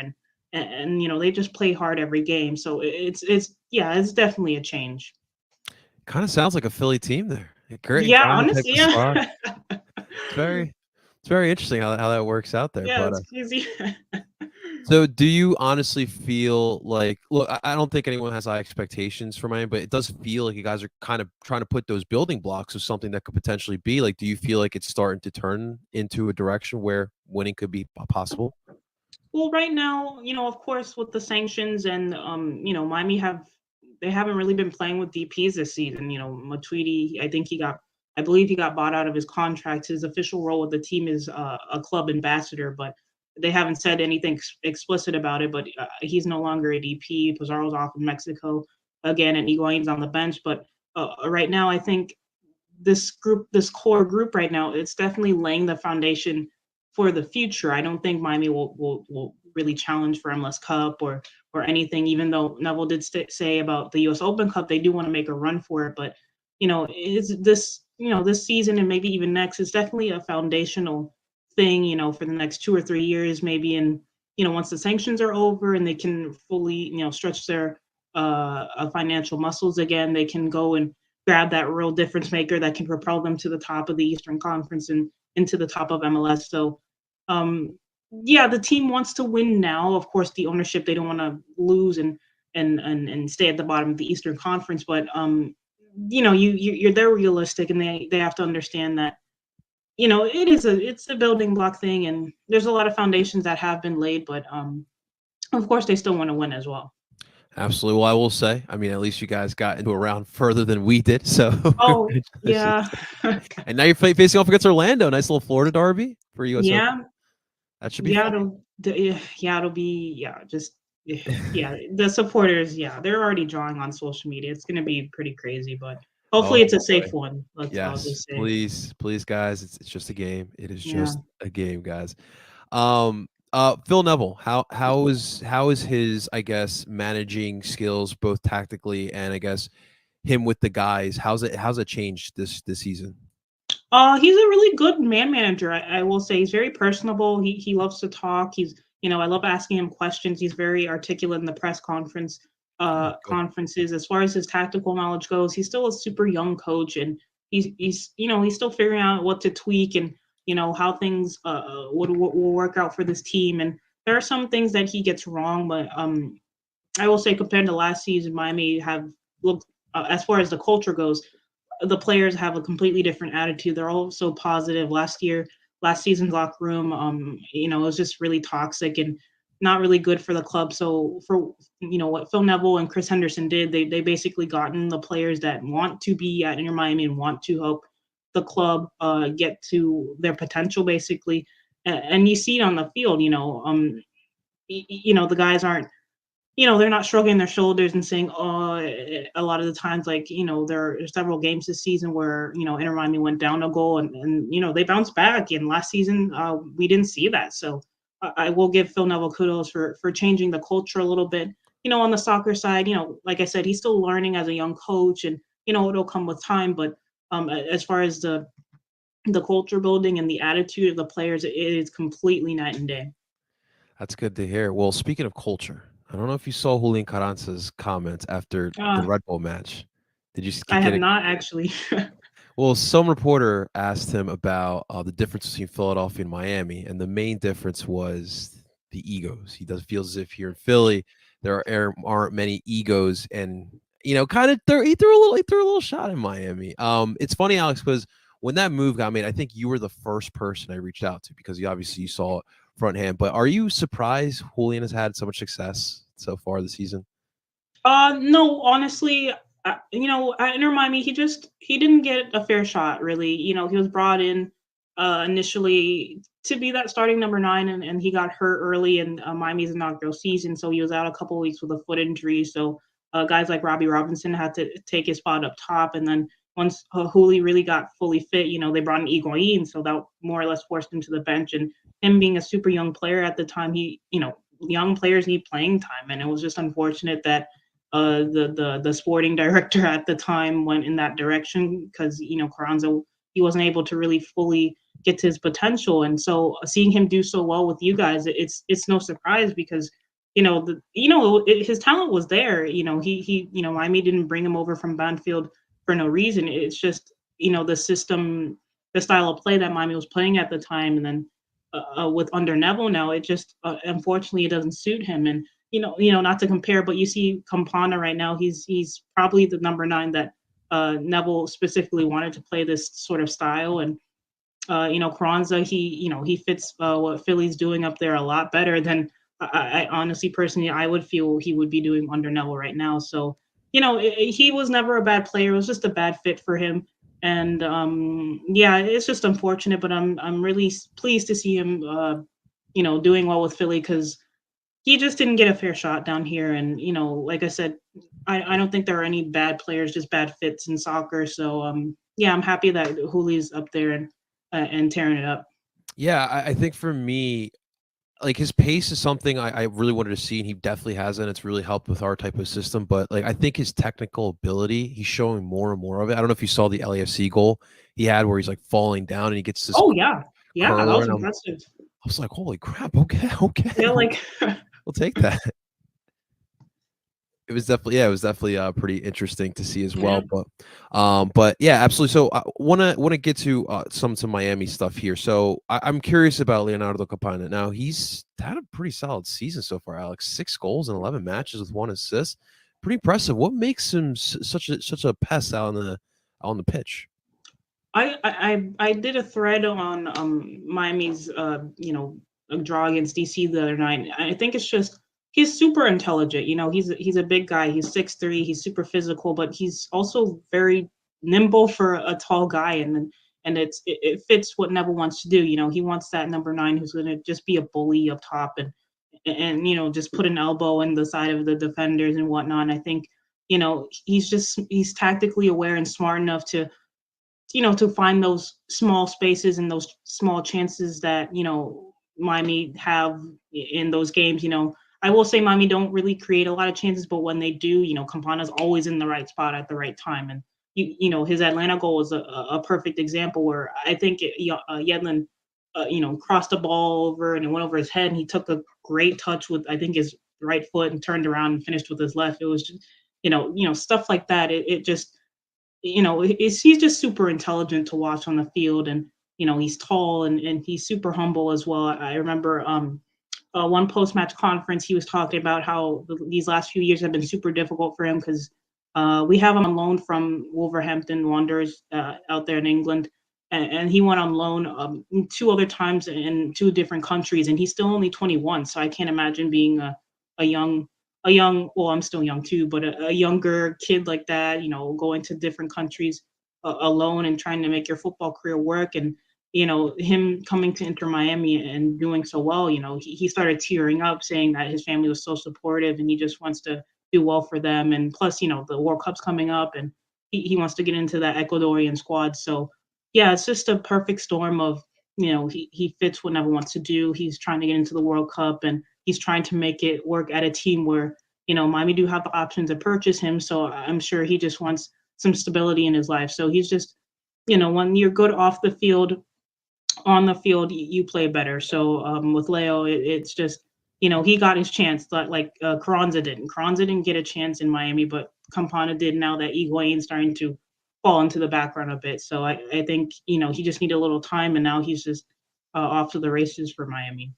and they just play hard every game. So it's definitely a change. Kind of sounds like a Philly team there. A Grit and Yeah, grind type honestly, of squad. yeah. It's very interesting how that works out there. Yeah, But it's crazy. so do you honestly feel like, look, I don't think anyone has high expectations for Miami, but it does feel like you guys are kind of trying to put those building blocks of something that could potentially be like, do you feel like it's starting to turn into a direction where winning could be possible? Well, right now, of course, with the sanctions and Miami they haven't really been playing with DPs this season. Matuidi, I believe he got bought out of his contract. His official role with the team is a club ambassador, but they haven't said anything explicit about it. But he's no longer a DP. Pizarro's off in Mexico again, and Higuain's on the bench. But right now, I think this core group right now, it's definitely laying the foundation for the future. I don't think Miami will really challenge for MLS Cup or anything. Even though Neville did say about the U.S. Open Cup, they do want to make a run for it. But is this season and maybe even next is definitely a foundational thing. For the next 2 or 3 years, maybe. And once the sanctions are over and they can fully stretch their financial muscles again, they can go and grab that real difference maker that can propel them to the top of the Eastern Conference and into the top of MLS. So, yeah, the team wants to win now. Of course, the ownership, they don't want to lose and stay at the bottom of the Eastern Conference. But they're realistic, and they have to understand that it's a building block thing, and there's a lot of foundations that have been laid. But of course, they still want to win as well. Absolutely. Well, I will say, I mean, at least you guys got into a round further than we did. So, Oh, congratulations. yeah. And now you're facing off against Orlando. Nice little Florida derby for US Open. Yeah. That should be Yeah, fun. it'll be, just yeah, the supporters, yeah, they're already drawing on social media. It's gonna be pretty crazy, but hopefully Oh, it's a safe boy. one. I'll Yes, just say. please, guys. It's just a game. It is Yeah. just a game, guys. Phil Neville, how is his, I guess, managing skills, both tactically and I guess him with the guys? How's it changed this season? He's a really good man manager. I will say he's very personable. He loves to talk. I love asking him questions. He's very articulate in the press Good. conferences. As far as his tactical knowledge goes, he's still a super young coach, and he's still figuring out what to tweak and how things will work out for this team. And there are some things that he gets wrong, but I will say compared to last season, Miami have looked as far as the culture goes, the players have a completely different attitude. They're all so positive. Last season's locker room, it was just really toxic and not really good for the club. So for what Phil Neville and Chris Henderson did, they basically gotten the players that want to be at Inter Miami and want to help the club get to their potential, basically. And you see it on the field. The guys aren't they're not shrugging their shoulders and saying, "Oh," a lot of the times, like, there are several games this season where, Inter Miami went down a goal and they bounced back. And last season, we didn't see that. So I will give Phil Neville kudos for changing the culture a little bit. On the soccer side, like I said, he's still learning as a young coach, and, it'll come with time. But as far as the culture building and the attitude of the players, it is completely night and day. That's good to hear. Well, speaking of culture, I don't know if you saw Julian Carranza's comments after the Uh, Red Bull match. Did you I get have it? not actually. Well, some reporter asked him about the difference between Philadelphia and Miami, and the main difference was the egos. He does feels as if here in Philly aren't many egos, and kind of he threw a little shot in Miami. It's funny, Alex, because when that move got made, I think you were the first person I reached out to because you saw it front hand. But are you surprised Julian has had so much success so far this season? No, honestly, at Inter Miami, he didn't get a fair shot, really. He was brought in initially to be that starting number 9, and he got hurt early in Miami's inaugural season, so he was out a couple weeks with a foot injury. So guys like Robbie Robinson had to take his spot up top, and then once Juli really got fully fit, they brought in Higuain, so that more or less forced him to the bench. And him being a super young player at the time, young players need playing time, and it was just unfortunate that the sporting director at the time went in that direction because Carranza, he wasn't able to really fully get to his potential, and so seeing him do so well with you guys, it's no surprise because his talent was there. Miami didn't bring him over from Banfield for no reason. It's just the system, the style of play that Miami was playing at the time, and then with under Neville now, it just unfortunately it doesn't suit him. And not to compare, but you see Campana right now, he's probably the number 9 that Neville specifically wanted to play this sort of style. And Carranza, he fits what Philly's doing up there a lot better than I honestly, personally, I would feel he would be doing under Neville right now. So, he was never a bad player. It was just a bad fit for him. And yeah, it's just unfortunate, but I'm really pleased to see him, doing well with Philly because he just didn't get a fair shot down here. And like I said, I don't think there are any bad players, just bad fits in soccer. So yeah, I'm happy that Juli's up there and tearing it up. Yeah, I think for me, like his pace is something I really wanted to see, and he definitely has, and it's really helped with our type of system. But like I think his technical ability, he's showing more and more of it. I don't know if you saw the LAFC goal he had where he's like falling down and he gets this Oh yeah, yeah, that curler, was and impressive. I was like, holy crap! Okay, okay, Yeah, like we'll take that. It was definitely pretty interesting to see as well. yeah. But yeah, absolutely. So I wanna get to some Miami stuff here. So I'm curious about Leonardo Campana. Now he's had a pretty solid season so far, Alex. 6 goals in 11 matches with 1 assist. Pretty impressive. What makes him such a pest out on the pitch? I did a thread on Miami's draw against DC the other night. I think it's just he's super intelligent. He's a big guy. He's 6'3". He's super physical, but he's also very nimble for a tall guy, and it fits what Neville wants to do. He wants that number 9 who's going to just be a bully up top and just put an elbow in the side of the defenders and whatnot. And I think he's tactically aware and smart enough to find those small spaces and those small chances that, Miami have in those games. I will say Miami don't really create a lot of chances, but when they do, Campana's always in the right spot at the right time. And, his Atlanta goal was a perfect example where I think Yedlin, crossed the ball over and it went over his head, and he took a great touch with, I think, his right foot and turned around and finished with his left. It was just, stuff like that. It just, he's just super intelligent to watch on the field, and he's tall and he's super humble as well. I remember one post-match conference he was talking about how these last few years have been super difficult for him because we have him on loan from Wolverhampton Wanderers out there in England, and he went on loan 2 other times in 2 different countries, and he's still only 21. So I can't imagine being a young well, I'm still young too, but a younger kid like that, going to different countries alone and trying to make your football career work. And him coming to Inter Miami and doing so well, he started tearing up, saying that his family was so supportive and he just wants to do well for them. And plus, the World Cup's coming up, and he wants to get into that Ecuadorian squad. So yeah, it's just a perfect storm of, he fits what Neville wants to do. He's trying to get into the World Cup, and he's trying to make it work at a team where, Miami do have the option to purchase him. So I'm sure he just wants some stability in his life. So he's just, when you're good off the field, on the field, you play better. So with Leo, it's just, he got his chance like Carranza didn't. Carranza didn't get a chance in Miami, but Campana did now that Higuain's starting to fall into the background a bit. So I think, he just needed a little time, and now he's just off to the races for Miami.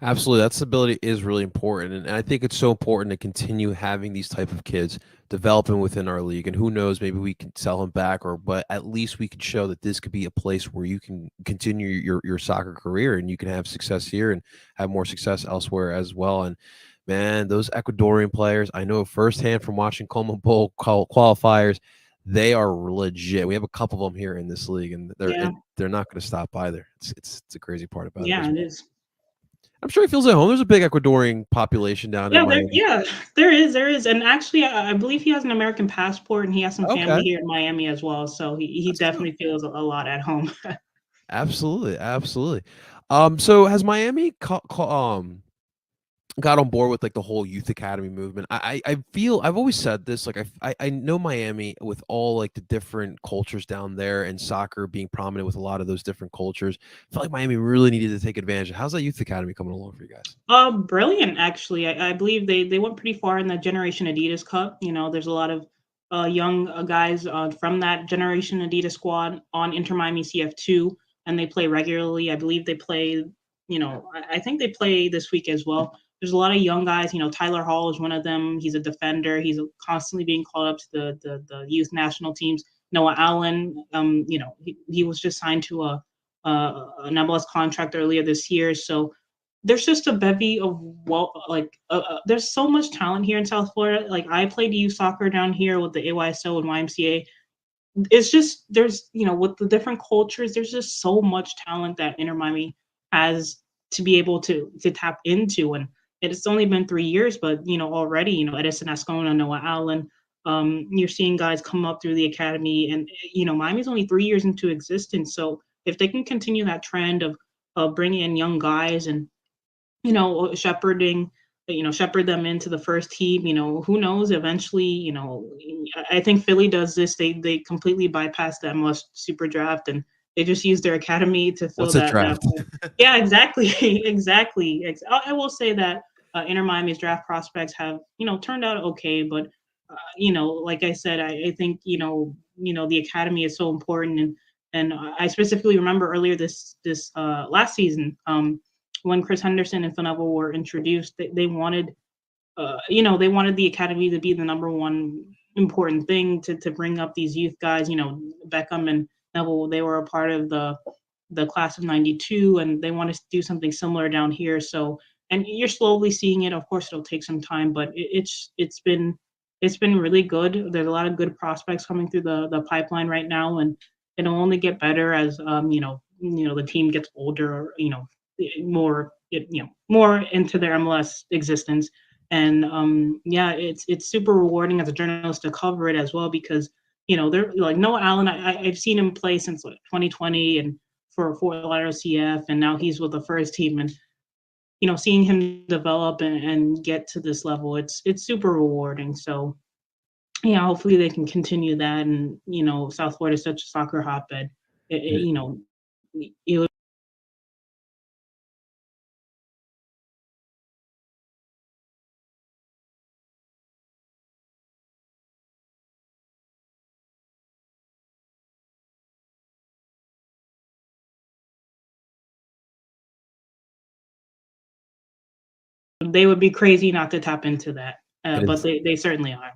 Absolutely, that stability is really important, and I think it's so important to continue having these type of kids developing within our league. And who knows, maybe we can sell him back, but at least we can show that this could be a place where you can continue your soccer career and you can have success here and have more success elsewhere as well. And man, those Ecuadorian players, I know firsthand from watching Como Bowl qualifiers, they are legit. We have a couple of them here in this league, and they're not going to stop either. It's a crazy part about it. Yeah, it is. I'm sure he feels at home. There's a big Ecuadorian population down in Miami. There is. And actually, I believe he has an American passport, and he has some family here in Miami as well. So he definitely feels a lot at home. Absolutely. So has Miami got on board with like the whole youth academy movement. I feel I've always said this, like I know Miami with all like the different cultures down there and soccer being prominent with a lot of those different cultures. I felt like Miami really needed to take advantage. How's that youth academy coming along for you guys? Brilliant, actually. I believe they went pretty far in the Generation Adidas Cup. There's a lot of young guys from that Generation Adidas squad on Inter Miami CF2, and they play regularly. I believe they play, I think they play this week as well. There's a lot of young guys. Tyler Hall is one of them. He's a defender. He's constantly being called up to the youth national teams. Noah Allen, he was just signed to an MLS contract earlier this year. So there's just a bevy of there's so much talent here in South Florida. Like I played youth soccer down here with the AYSO and YMCA. It's just there's with the different cultures, there's just so much talent that Inter Miami has to be able to tap into, and it's only been 3 years, but already Edison Ascona, Noah Allen, you're seeing guys come up through the academy, and Miami's only 3 years into existence, so if they can continue that trend of bringing in young guys and shepherding, shepherd them into the first team. Who knows? Eventually, I think Philly does this. They completely bypass the MLS Super Draft and they just use their academy to fill What's a that draft? Yeah, exactly, exactly. I will say that Inter Miami's draft prospects have turned out okay, but like I said, I think the academy is so important, and I specifically remember earlier this last season. When Chris Henderson and Phil Neville were introduced, they wanted, they wanted the academy to be the number one important thing to bring up these youth guys. Beckham and Neville, they were a part of the class of '92, and they wanted to do something similar down here. So, and you're slowly seeing it. Of course, it'll take some time, but it's been really good. There's a lot of good prospects coming through the pipeline right now, and it'll only get better as the team gets older. More into their MLS existence. And yeah, it's super rewarding as a journalist to cover it as well because they're like Noah Allen. I've seen him play since 2020 and for Fort Lauderdale CF, and now he's with the first team. And seeing him develop and get to this level, it's super rewarding. So yeah, hopefully they can continue that. And South Florida is such a soccer hotbed. It they would be crazy not to tap into that, It but is. they certainly are.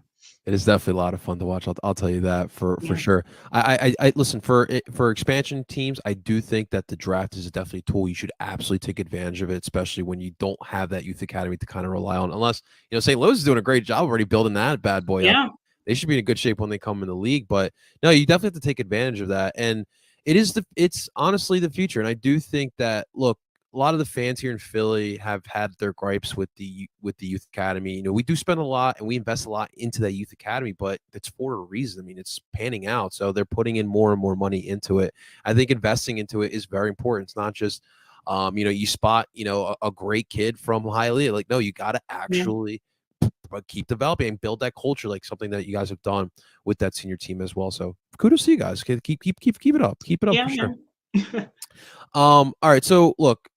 It is definitely a lot of fun to watch. I'll tell you that for Yeah. sure. I listen for expansion teams. I do think that the draft is definitely a tool. You should absolutely take advantage of it, especially when you don't have that youth academy to kind of rely on. Unless St. Louis is doing a great job already building that bad boy up. Yeah. They should be in good shape when they come in the league. But no, you definitely have to take advantage of that. And it's honestly the future. And I do think that look, a lot of the fans here in Philly have had their gripes with the youth academy. We do spend a lot and we invest a lot into that youth academy, but it's for a reason. I mean, it's panning out, so they're putting in more and more money into it. I think investing into it is very important. It's not just, you spot, a great kid from Hialeah. Like, no, you got to actually keep developing and build that culture, like something that you guys have done with that senior team as well. So kudos to you guys. Keep it up. Keep it up Yeah, for sure. yeah. All right. So look,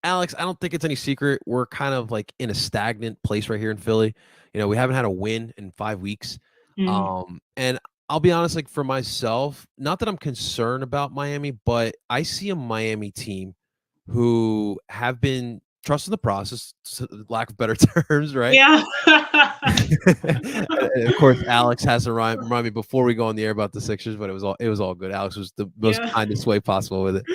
Alex, I don't think it's any secret. We're kind of like in a stagnant place right here in Philly. We haven't had a win in 5 weeks. Mm. And I'll be honest, like for myself, not that I'm concerned about Miami, but I see a Miami team who have been trusting the process, lack of better terms, right? Yeah. And of course, Alex has to remind me before we go on the air about the Sixers, but it was all good. Alex was the most Yeah. kindest way possible with it.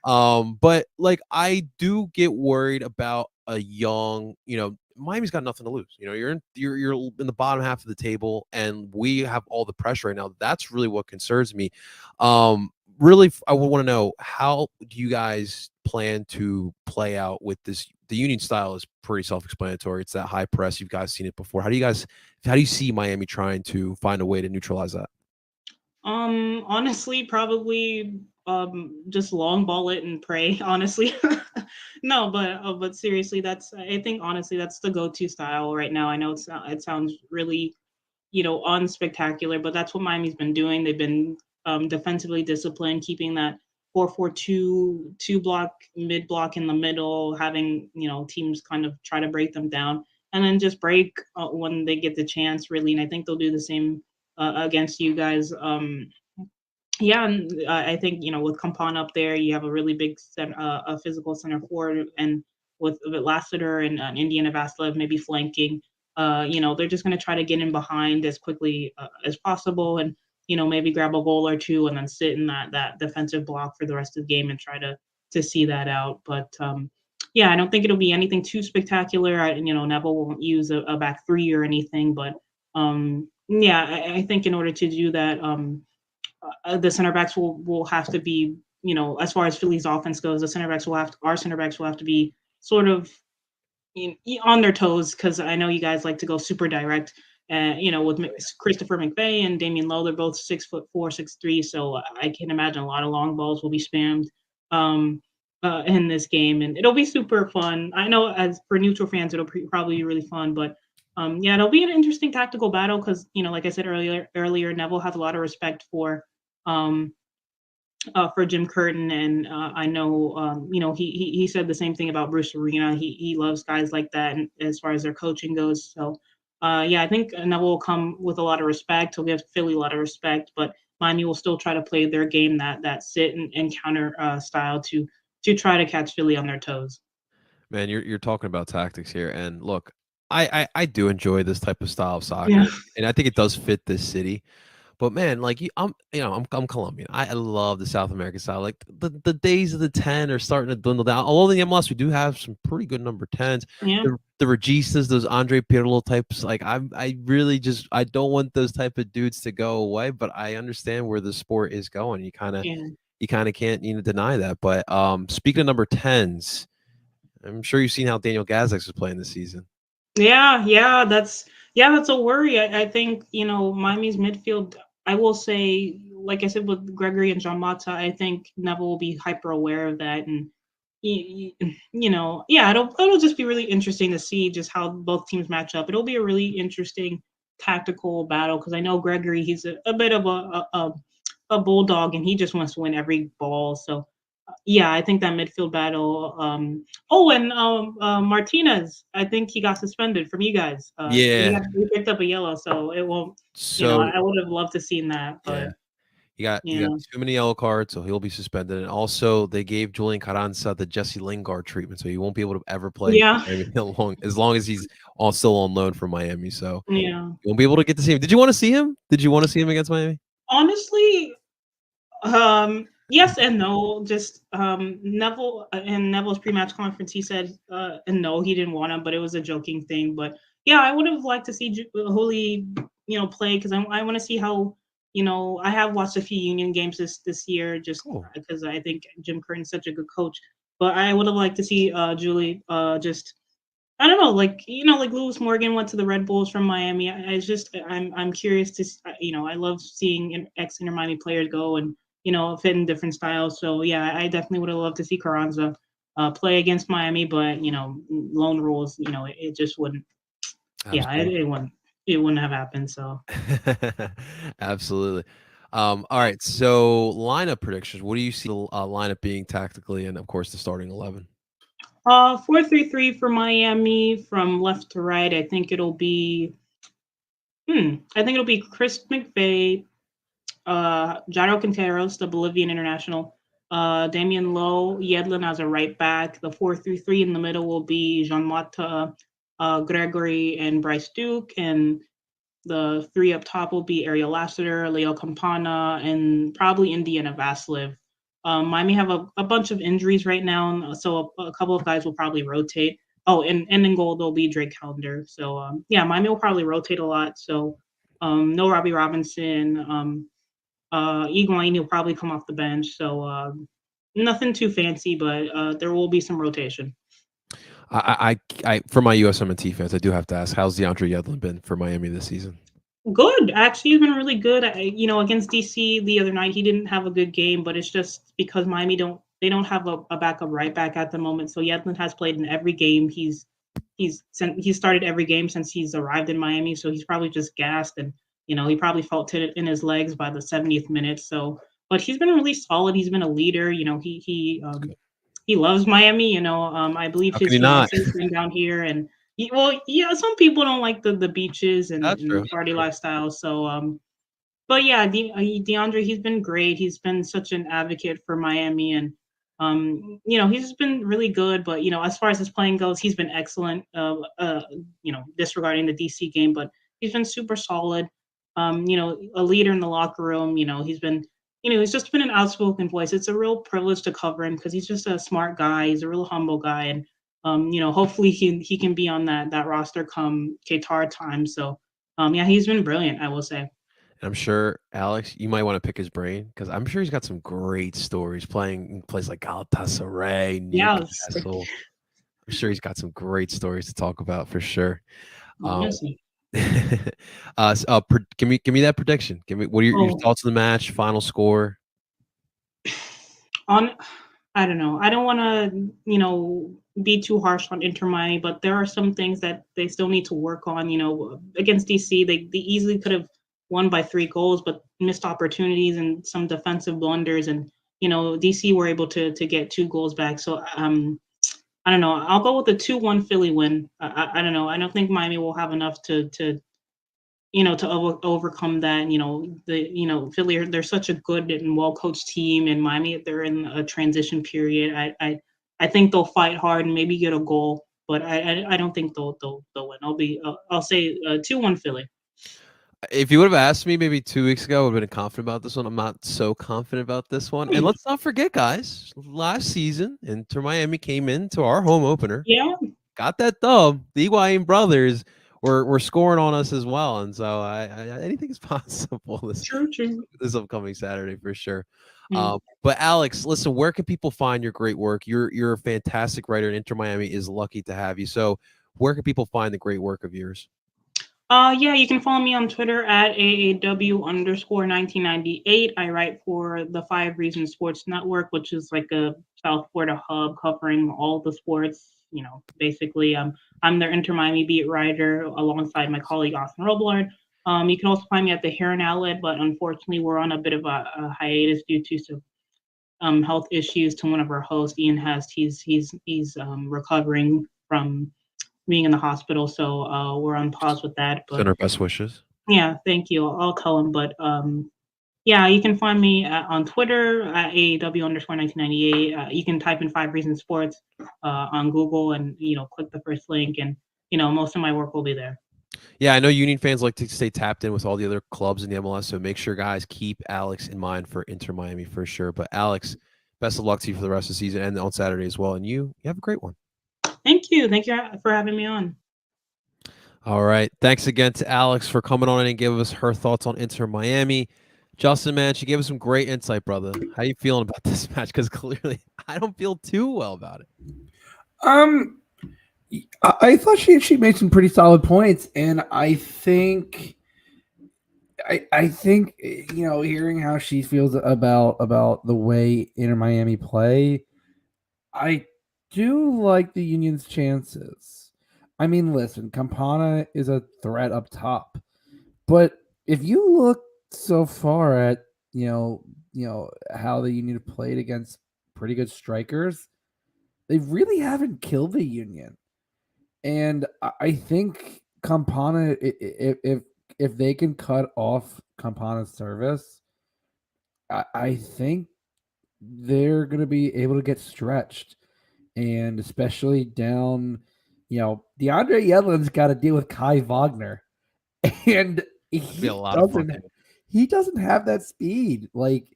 But like I do get worried about a young, Miami's got nothing to lose. You're in the bottom half of the table, and we have all the pressure right now. That's really what concerns me. Really, I would want to know, how do you guys plan to play out with this? The Union style is pretty self-explanatory. It's that high press. You guys seen it before. How do you see Miami trying to find a way to neutralize that? Honestly, probably just long ball it and pray, honestly. No, but seriously, that's I think honestly that's the go-to style right now. I know it sounds really unspectacular, but that's what Miami's been doing. They've been defensively disciplined, keeping that 4-4-2 two block mid block in the middle, having teams kind of try to break them down, and then just break when they get the chance, really. And I think they'll do the same against you guys. Yeah, and I think with Campana up there, you have a really big a physical center forward, and with Lassiter and Indiana Vassilev maybe flanking, they're just going to try to get in behind as quickly as possible, and maybe grab a goal or two, and then sit in that defensive block for the rest of the game and try to see that out. But yeah, I don't think it'll be anything too spectacular. Neville won't use a back three or anything, but yeah, I think in order to do that. The center backs will have to be, as far as Philly's offense goes, our center backs will have to be sort of on their toes, because I know you guys like to go super direct. With Christopher McVeigh and Damian Lowe, they're both 6'4", 6'3", so I can imagine a lot of long balls will be spammed in this game, and it'll be super fun. I know as for neutral fans, it'll probably be really fun, but yeah, it'll be an interesting tactical battle because like I said earlier, Neville has a lot of respect for Jim Curtin, and I know he said the same thing about Bruce Arena. He loves guys like that, and as far as their coaching goes. So yeah, I think Neville will come with a lot of respect. He'll give Philly a lot of respect, but Miami will still try to play their game, that sit and counter style to try to catch Philly on their toes. Man, you're talking about tactics here, and look, I do enjoy this type of style of soccer, Yeah. and I think it does fit this city. But man, like I'm Colombian. I love the South American style. Like the days of the 10 are starting to dwindle down. Although in the MLS we do have some pretty good number 10s. Yeah. The Registas, those Andre Pirlo types. Like I really just I don't want those type of dudes to go away. But I understand where the sport is going. You kind of can't deny that. But speaking of number 10s, I'm sure you've seen how Daniel Gazdex is playing this season. Yeah, that's a worry. I think Miami's midfield. I will say, like I said with Gregory and Jean Mata, I think Neville will be hyper aware of that, and yeah, it'll just be really interesting to see just how both teams match up. It'll be a really interesting tactical battle because I know Gregory, he's a bit of a bulldog, and he just wants to win every ball. So yeah, I think that midfield battle. Martinez, I think he got suspended from you guys. Yeah. He picked up a yellow, so it won't. So I would have loved to seen that, but yeah. You got too many yellow cards, so he'll be suspended. And also, they gave Julian Carranza the Jesse Lingard treatment, so he won't be able to ever play. Yeah. As long as he's still on loan from Miami. So yeah, you won't be able to get to see him. Did you want to see him? Did you want to see him against Miami? honestly, yes and no. Just Neville in Neville's pre-match conference, he said and no, he didn't want him, but it was a joking thing. But yeah, I would have liked to see Holy, play because I want to see how. I have watched a few Union games this year just because I think Jim Curtin's such a good coach. But I would have liked to see Julie just. I don't know, like like Lewis Morgan went to the Red Bulls from Miami. I'm curious to I love seeing ex Inter Miami players go and fit in different styles. So yeah, I definitely would have loved to see Carranza play against Miami, but loan rules, it just wouldn't. Absolutely. Yeah, it wouldn't have happened. So Absolutely. All right. So lineup predictions. What do you see the lineup being tactically, and of course the starting 11? 4-3-3 for Miami from left to right. I think it'll be. I think it'll be Chris McVeigh, Jairo Quinteros, the Bolivian international, Damian Lowe, Yedlin as a right back. The 4-3-3 in the middle will be Jean Mata, Gregory, and Bryce Duke, and the three up top will be Ariel Lassiter, Leo Campana, and probably Indiana Vassilev. Miami have a bunch of injuries right now, so a couple of guys will probably rotate. Oh, and in goal there'll be Drake Calendar. So yeah, Miami will probably rotate a lot. So no Robbie Robinson. Higuain will probably come off the bench. So nothing too fancy, but there will be some rotation. I for my USMNT fans, I do have to ask, how's DeAndre Yedlin been for Miami this season? Good. Actually, he's been really good. Against DC the other night, he didn't have a good game, but it's just because Miami don't have a backup right back at the moment. So Yedlin has played in every game. He's started every game since he's arrived in Miami. So he's probably just gassed, and he probably felt it in his legs by the 70th minute. So, but he's been really solid. He's been a leader. He loves Miami. I believe How can his you not? fiance has been down here, and well, yeah, some people don't like the beaches That's true. and party lifestyle. So, but yeah, DeAndre, he's been great. He's been such an advocate for Miami, and he's been really good. But as far as his playing goes, he's been excellent. Disregarding the DC game, but he's been super solid. A leader in the locker room. He's just been an outspoken voice. It's a real privilege to cover him because he's just a smart guy. He's a real humble guy, and hopefully he can be on that roster come Qatar time. So, yeah, he's been brilliant, I will say. I'm sure, Alex, you might want to pick his brain because I'm sure he's got some great stories playing in places like Galatasaray, Yes. Newcastle. I'm sure he's got some great stories to talk about for sure. Um, Honestly. give me that prediction. Give me what are your Oh, thoughts on the match, final score? on I don't know. I don't want to, be too harsh on Inter Miami, but there are some things that they still need to work on. Against DC, they easily could have won by 3 goals, but missed opportunities and some defensive blunders, and DC were able to get 2 goals back. So I don't know. I'll go with the 2-1 Philly win. I don't know. I don't think Miami will have enough to overcome that. Philly, they're such a good and well coached team, and Miami, they're in a transition period. I think they'll fight hard and maybe get a goal, but I don't think they'll win. I'll say 2-1 Philly. If you would have asked me maybe 2 weeks ago, I would have been confident about this one. I'm not so confident about this one. And let's not forget, guys, last season, Inter Miami came into our home opener, Yeah, got that dub. The Higuain brothers were scoring on us as well, and so anything is possible this upcoming Saturday for sure. Mm. But Alex, listen, where can people find your great work? You're a fantastic writer, and Inter Miami is lucky to have you. So, where can people find the great work of yours? Yeah, you can follow me on Twitter at AAW_1998. I write for the 5 Reasons Sports Network, which is like a South Florida hub covering all the sports. Basically, I'm their Inter Miami beat writer alongside my colleague Austin Roblard. You can also find me at the Heron Outlet, but unfortunately, we're on a bit of a hiatus due to some health issues to one of our hosts. Ian Hest, he's recovering from being in the hospital, so we're on pause with that. But Send our best wishes. yeah, thank you. I'll tell him. But yeah, you can find me on Twitter at AAW_1998. You can type in 5 Reasons Sports on Google, and click the first link, and most of my work will be there. Yeah, I know Union fans like to stay tapped in with all the other clubs in the MLS, so make sure, guys, keep Alex in mind for Inter Miami for sure. But Alex, best of luck to you for the rest of the season and on Saturday as well. And you have a great one. Thank you. Thank you for having me on. All right. Thanks again to Alex for coming on and giving us her thoughts on Inter Miami. Justin, man, she gave us some great insight, brother. How you feeling about this match? Because clearly I don't feel too well about it. I thought she made some pretty solid points, and I think hearing how she feels about the way Inter Miami play, I do like the Union's chances. I mean, listen, Campana is a threat up top, but if you look so far at how the Union have played against pretty good strikers, they really haven't killed the Union. And I think Campana, if they can cut off Campana's service, I think they're going to be able to get stretched, and especially down. DeAndre Yedlin's got to deal with Kai Wagner, and Be a lot of fun. he doesn't have that speed. Like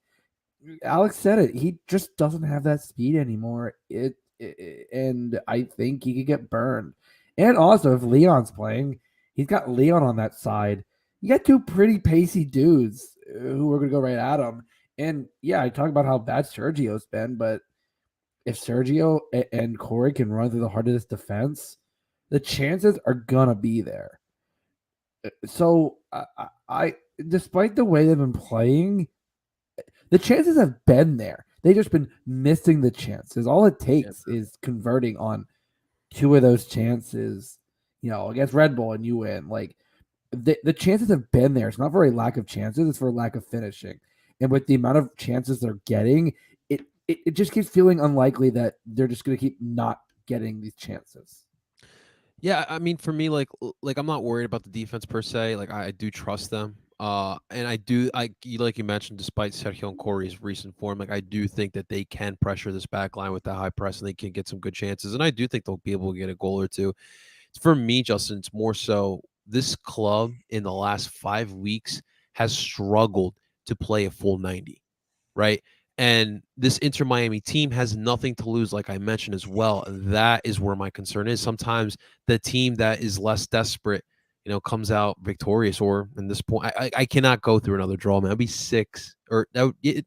Alex said, he just doesn't have that speed anymore. And I think he could get burned. And also, if Leon's playing, he's got Leon on that side. You got 2 pretty pacey dudes who are going to go right at him. And yeah, I talk about how bad Sergio's been, but if Sergio and Corey can run through the heart of this defense, the chances are going to be there. So I despite the way they've been playing, the chances have been there. They've just been missing the chances. All it takes is converting on two of those chances, against Red Bull, and you win. Like the chances have been there. It's not for a lack of chances; it's for a lack of finishing. And with the amount of chances they're getting, it just keeps feeling unlikely that they're just going to keep not getting these chances. Yeah, I mean, for me, like I'm not worried about the defense per se. Like I do trust them. And like you mentioned, despite Sergio and Corey's recent form, like I do think that they can pressure this back line with that high press, and they can get some good chances. And I do think they'll be able to get a goal or two. For me, Justin, it's more so this club in the last 5 weeks has struggled to play a full 90, right? And this Inter Miami team has nothing to lose, like I mentioned as well. And that is where my concern is. Sometimes the team that is less desperate, comes out victorious. Or in this point, I cannot go through another draw, man. That'd be six, or no, yeah,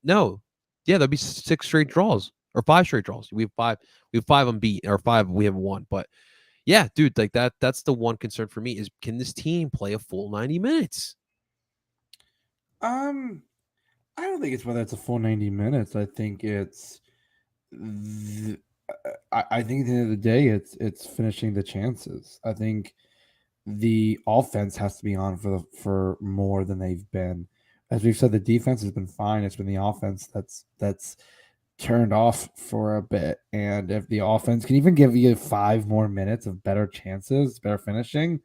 that'd be 6 straight draws or 5 straight draws. We have five. We have five unbeaten, or five. We have one, but yeah, dude, like that's the one concern for me is, can this team play a full 90 minutes? Um, I don't think it's whether it's a full 90 minutes. I think it's I think at the end of the day, it's finishing the chances. I think the offense has to be on for more than they've been. As we've said, the defense has been fine. It's been the offense that's turned off for a bit. And if the offense can even give you 5 more minutes of better chances, better finishing,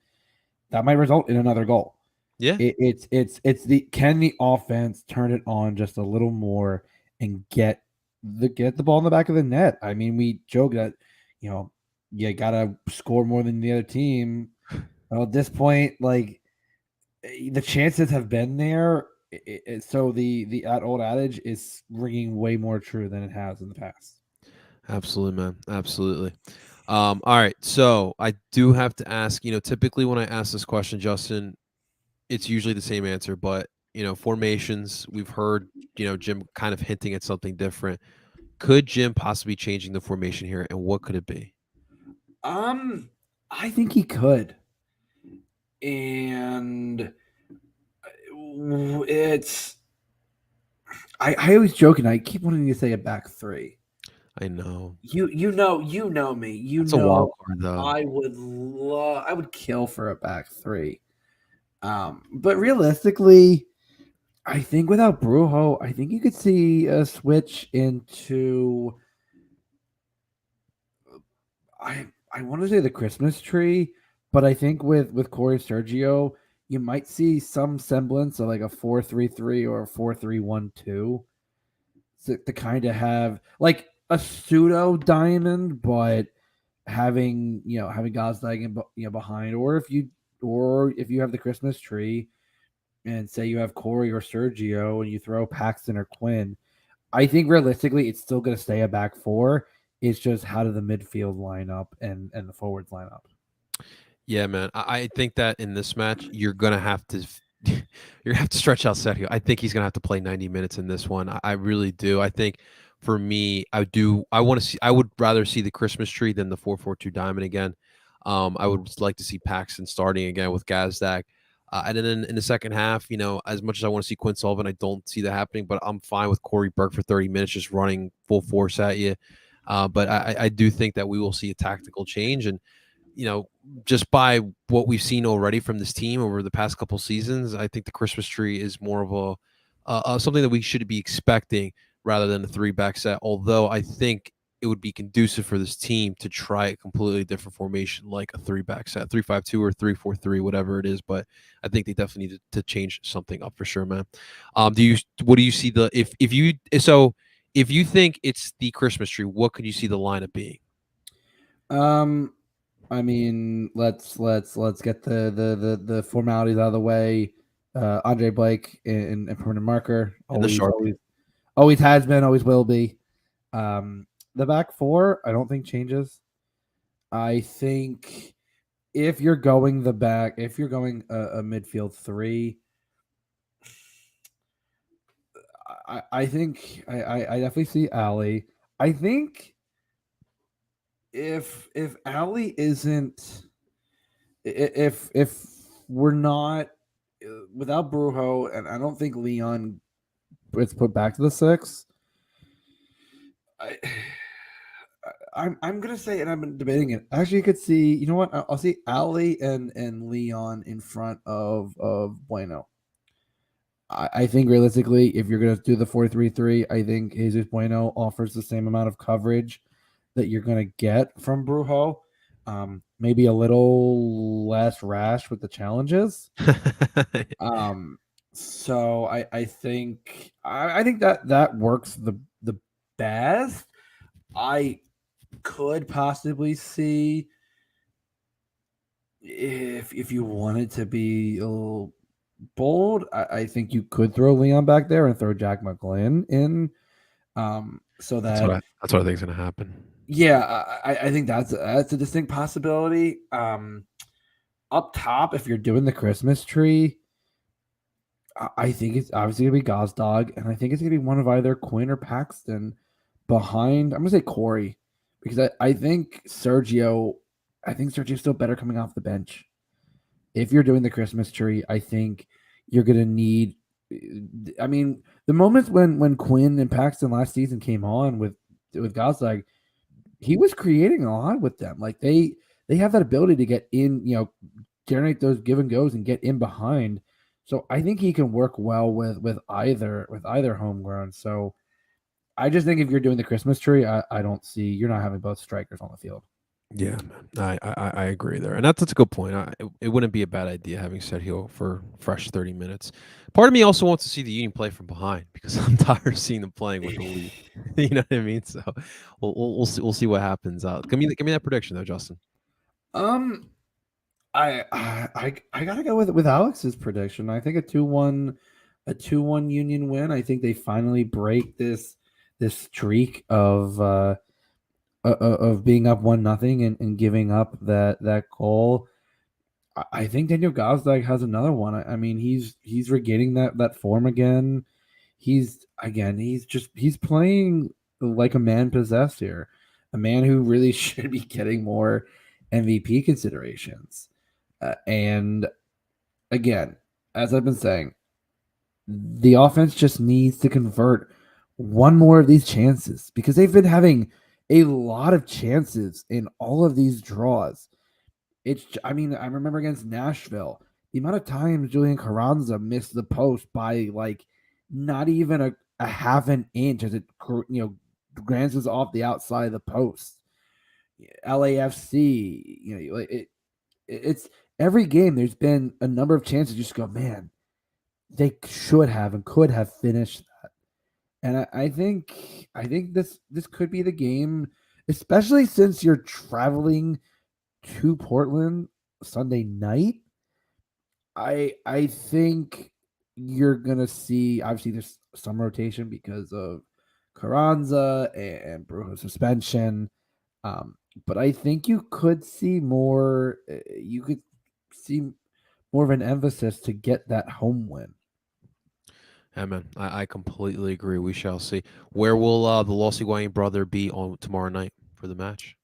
that might result in another goal. Yeah. It's the can the offense turn it on just a little more and get the ball in the back of the net. I mean, we joke that you gotta score more than the other team. Well, at this point, like the chances have been there, so the old adage is ringing way more true than it has in the past. Absolutely, man. Absolutely. All right. So I do have to ask, typically when I ask this question, Justin, it's usually the same answer, but formations, we've heard, Jim kind of hinting at something different. Could Jim possibly changing the formation here, and what could it be? I think he could, and it's I always joke and I keep wanting to say a back three. I know. You know me. It's a wild card though. I would kill for a back three. But realistically, I think without Brujo, I think you could see a switch into I want to say the Christmas tree, but I think with Corey Sergio, you might see some semblance of like a 4-3-3 or a 4-3-1-2 to kind of have like a pseudo diamond, but having Gosdag behind, or if you have the Christmas tree and say you have Corey or Sergio and you throw Paxton or Quinn, I think realistically it's still going to stay a back four. It's just how do the midfield line up and the forwards line up. Yeah, man. I think that in this match, you're gonna have to you're gonna have to stretch out Sergio. I think he's gonna have to play 90 minutes in this one. I really do. I think for me, I want to see. I would rather see the Christmas tree than the 4-4-2 diamond again. I would like to see Paxton starting again with Gazdag. And then in the second half, as much as I want to see Quinn Sullivan, I don't see that happening. But I'm fine with Corey Burke for 30 minutes, just running full force at you. But I do think that we will see a tactical change, and just by what we've seen already from this team over the past couple seasons, I think the Christmas tree is more of something that we should be expecting rather than a 3-back set. Although I think it would be conducive for this team to try a completely different formation, like a 3-back set, 3-5-2 or 3-4-3, whatever it is. But I think they definitely need to change something up for sure, man. What do you see if you think it's the Christmas tree, what could you see the lineup being? I mean, let's get the formalities out of the way. Andre Blake in permanent marker, And the shark. always has been, always will be. The back four, I don't think changes. I think if you're going a midfield three, I think I definitely see Ali. I think if Ali isn't, if we're not without Brujo, and I don't think Leon gets put back to the 6. I, I'm gonna say, and I've been debating it. Actually, you could see. You know what? I'll see Ali and Leon in front of Bueno. I think realistically, if you're gonna do the 4-3-3, I think Jesus Bueno offers the same amount of coverage that you're gonna get from Brujo. Maybe a little less rash with the challenges. So I think I think that works the best. I could possibly see if you wanted to be a little bold, I think you could throw Leon back there and throw Jack McGlynn in. So that that's what I think is gonna happen. yeah, I think that's a distinct possibility. Up top, if you're doing the Christmas tree, I think it's obviously gonna be Gosdog, and I think it's gonna be one of either Quinn or Paxton behind. I'm gonna say Corey because I think Sergio's still better coming off the bench. If you're doing the Christmas tree, I think you're gonna need. I mean, the moments when Quinn and Paxton last season came on with Gosdog, he was creating a lot with them. Like they have that ability to get in, generate those give and goes and get in behind. So I think he can work well with either homegrown. So I just think if you're doing the Christmas tree, I don't see you're not having both strikers on the field. Yeah, man. I agree there, and that's a good point. It wouldn't be a bad idea having Sergio for fresh 30 minutes. Part of me also wants to see the Union play from behind because I'm tired of seeing them playing with the lead. You know what I mean? So we'll see what happens. Give me that prediction though, Justin. I gotta go with Alex's prediction. I think a 2-1 Union win. I think they finally break this streak of being up 1-0 and giving up that goal. I think Daniel Gosdag has another one. I mean, he's regaining that form again. He's playing like a man possessed here, a man who really should be getting more MVP considerations. And again, as I've been saying, the offense just needs to convert one more of these chances because they've been having a lot of chances in all of these draws. I remember against Nashville, the amount of times Julian Carranza missed the post by like not even a half an inch as it glances off the outside of the post. LAFC, it's every game. There's been a number of chances. You just go, man, they should have and could have finished that. And I think this could be the game, especially since you're traveling to Portland Sunday night. I think you're gonna see obviously there's some rotation because of Carranza and Brujo suspension. But I think you could see more. You could see more of an emphasis to get that home win. Yeah, man. I completely agree. We shall see. Where will the Los Higuain brother be on tomorrow night for the match?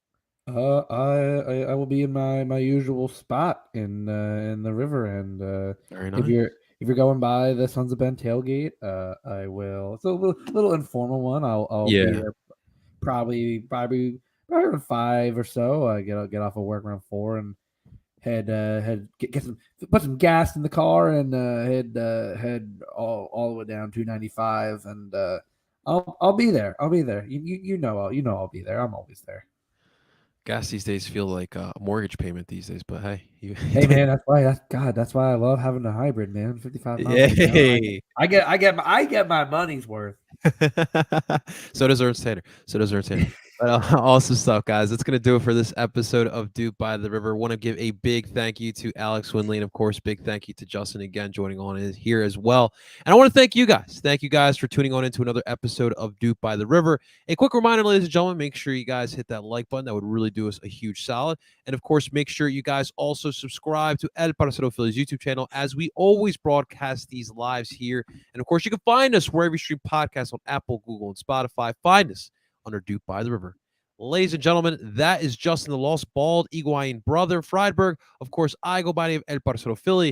I will be in my usual spot in the river, and Very nice. if you're going by the Sons of Ben tailgate, I will. It's a little informal one. I'll be there probably around 5 or so. I get off of work around 4 and get some put some gas in the car and head all the way down 295 and I'll be there. I'll be there. You know I'll be there. I'm always there. Gas these days feel like a mortgage payment these days, but hey, hey man, that's why I love having a hybrid, man. 55 miles. Hey. I get my money's worth. So does Ernst Tater. But awesome stuff, guys. That's going to do it for this episode of Dupe by the River. Want to give a big thank you to Alex Winley, and of course, big thank you to Justin again joining on here as well. And I want to thank you guys. Thank you guys for tuning on into another episode of Dupe by the River. A quick reminder, ladies and gentlemen, make sure you guys hit that like button. That would really do us a huge solid. And of course, make sure you guys also subscribe to El Parcero Philly's YouTube channel, as we always broadcast these lives here. And of course, you can find us wherever you stream podcasts on Apple, Google, and Spotify. Find us under Dupe by the River. Ladies and gentlemen, that is Justin the Lost Bald Higuain brother, Friedberg. Of course, I go by the name of El Parcero Philly.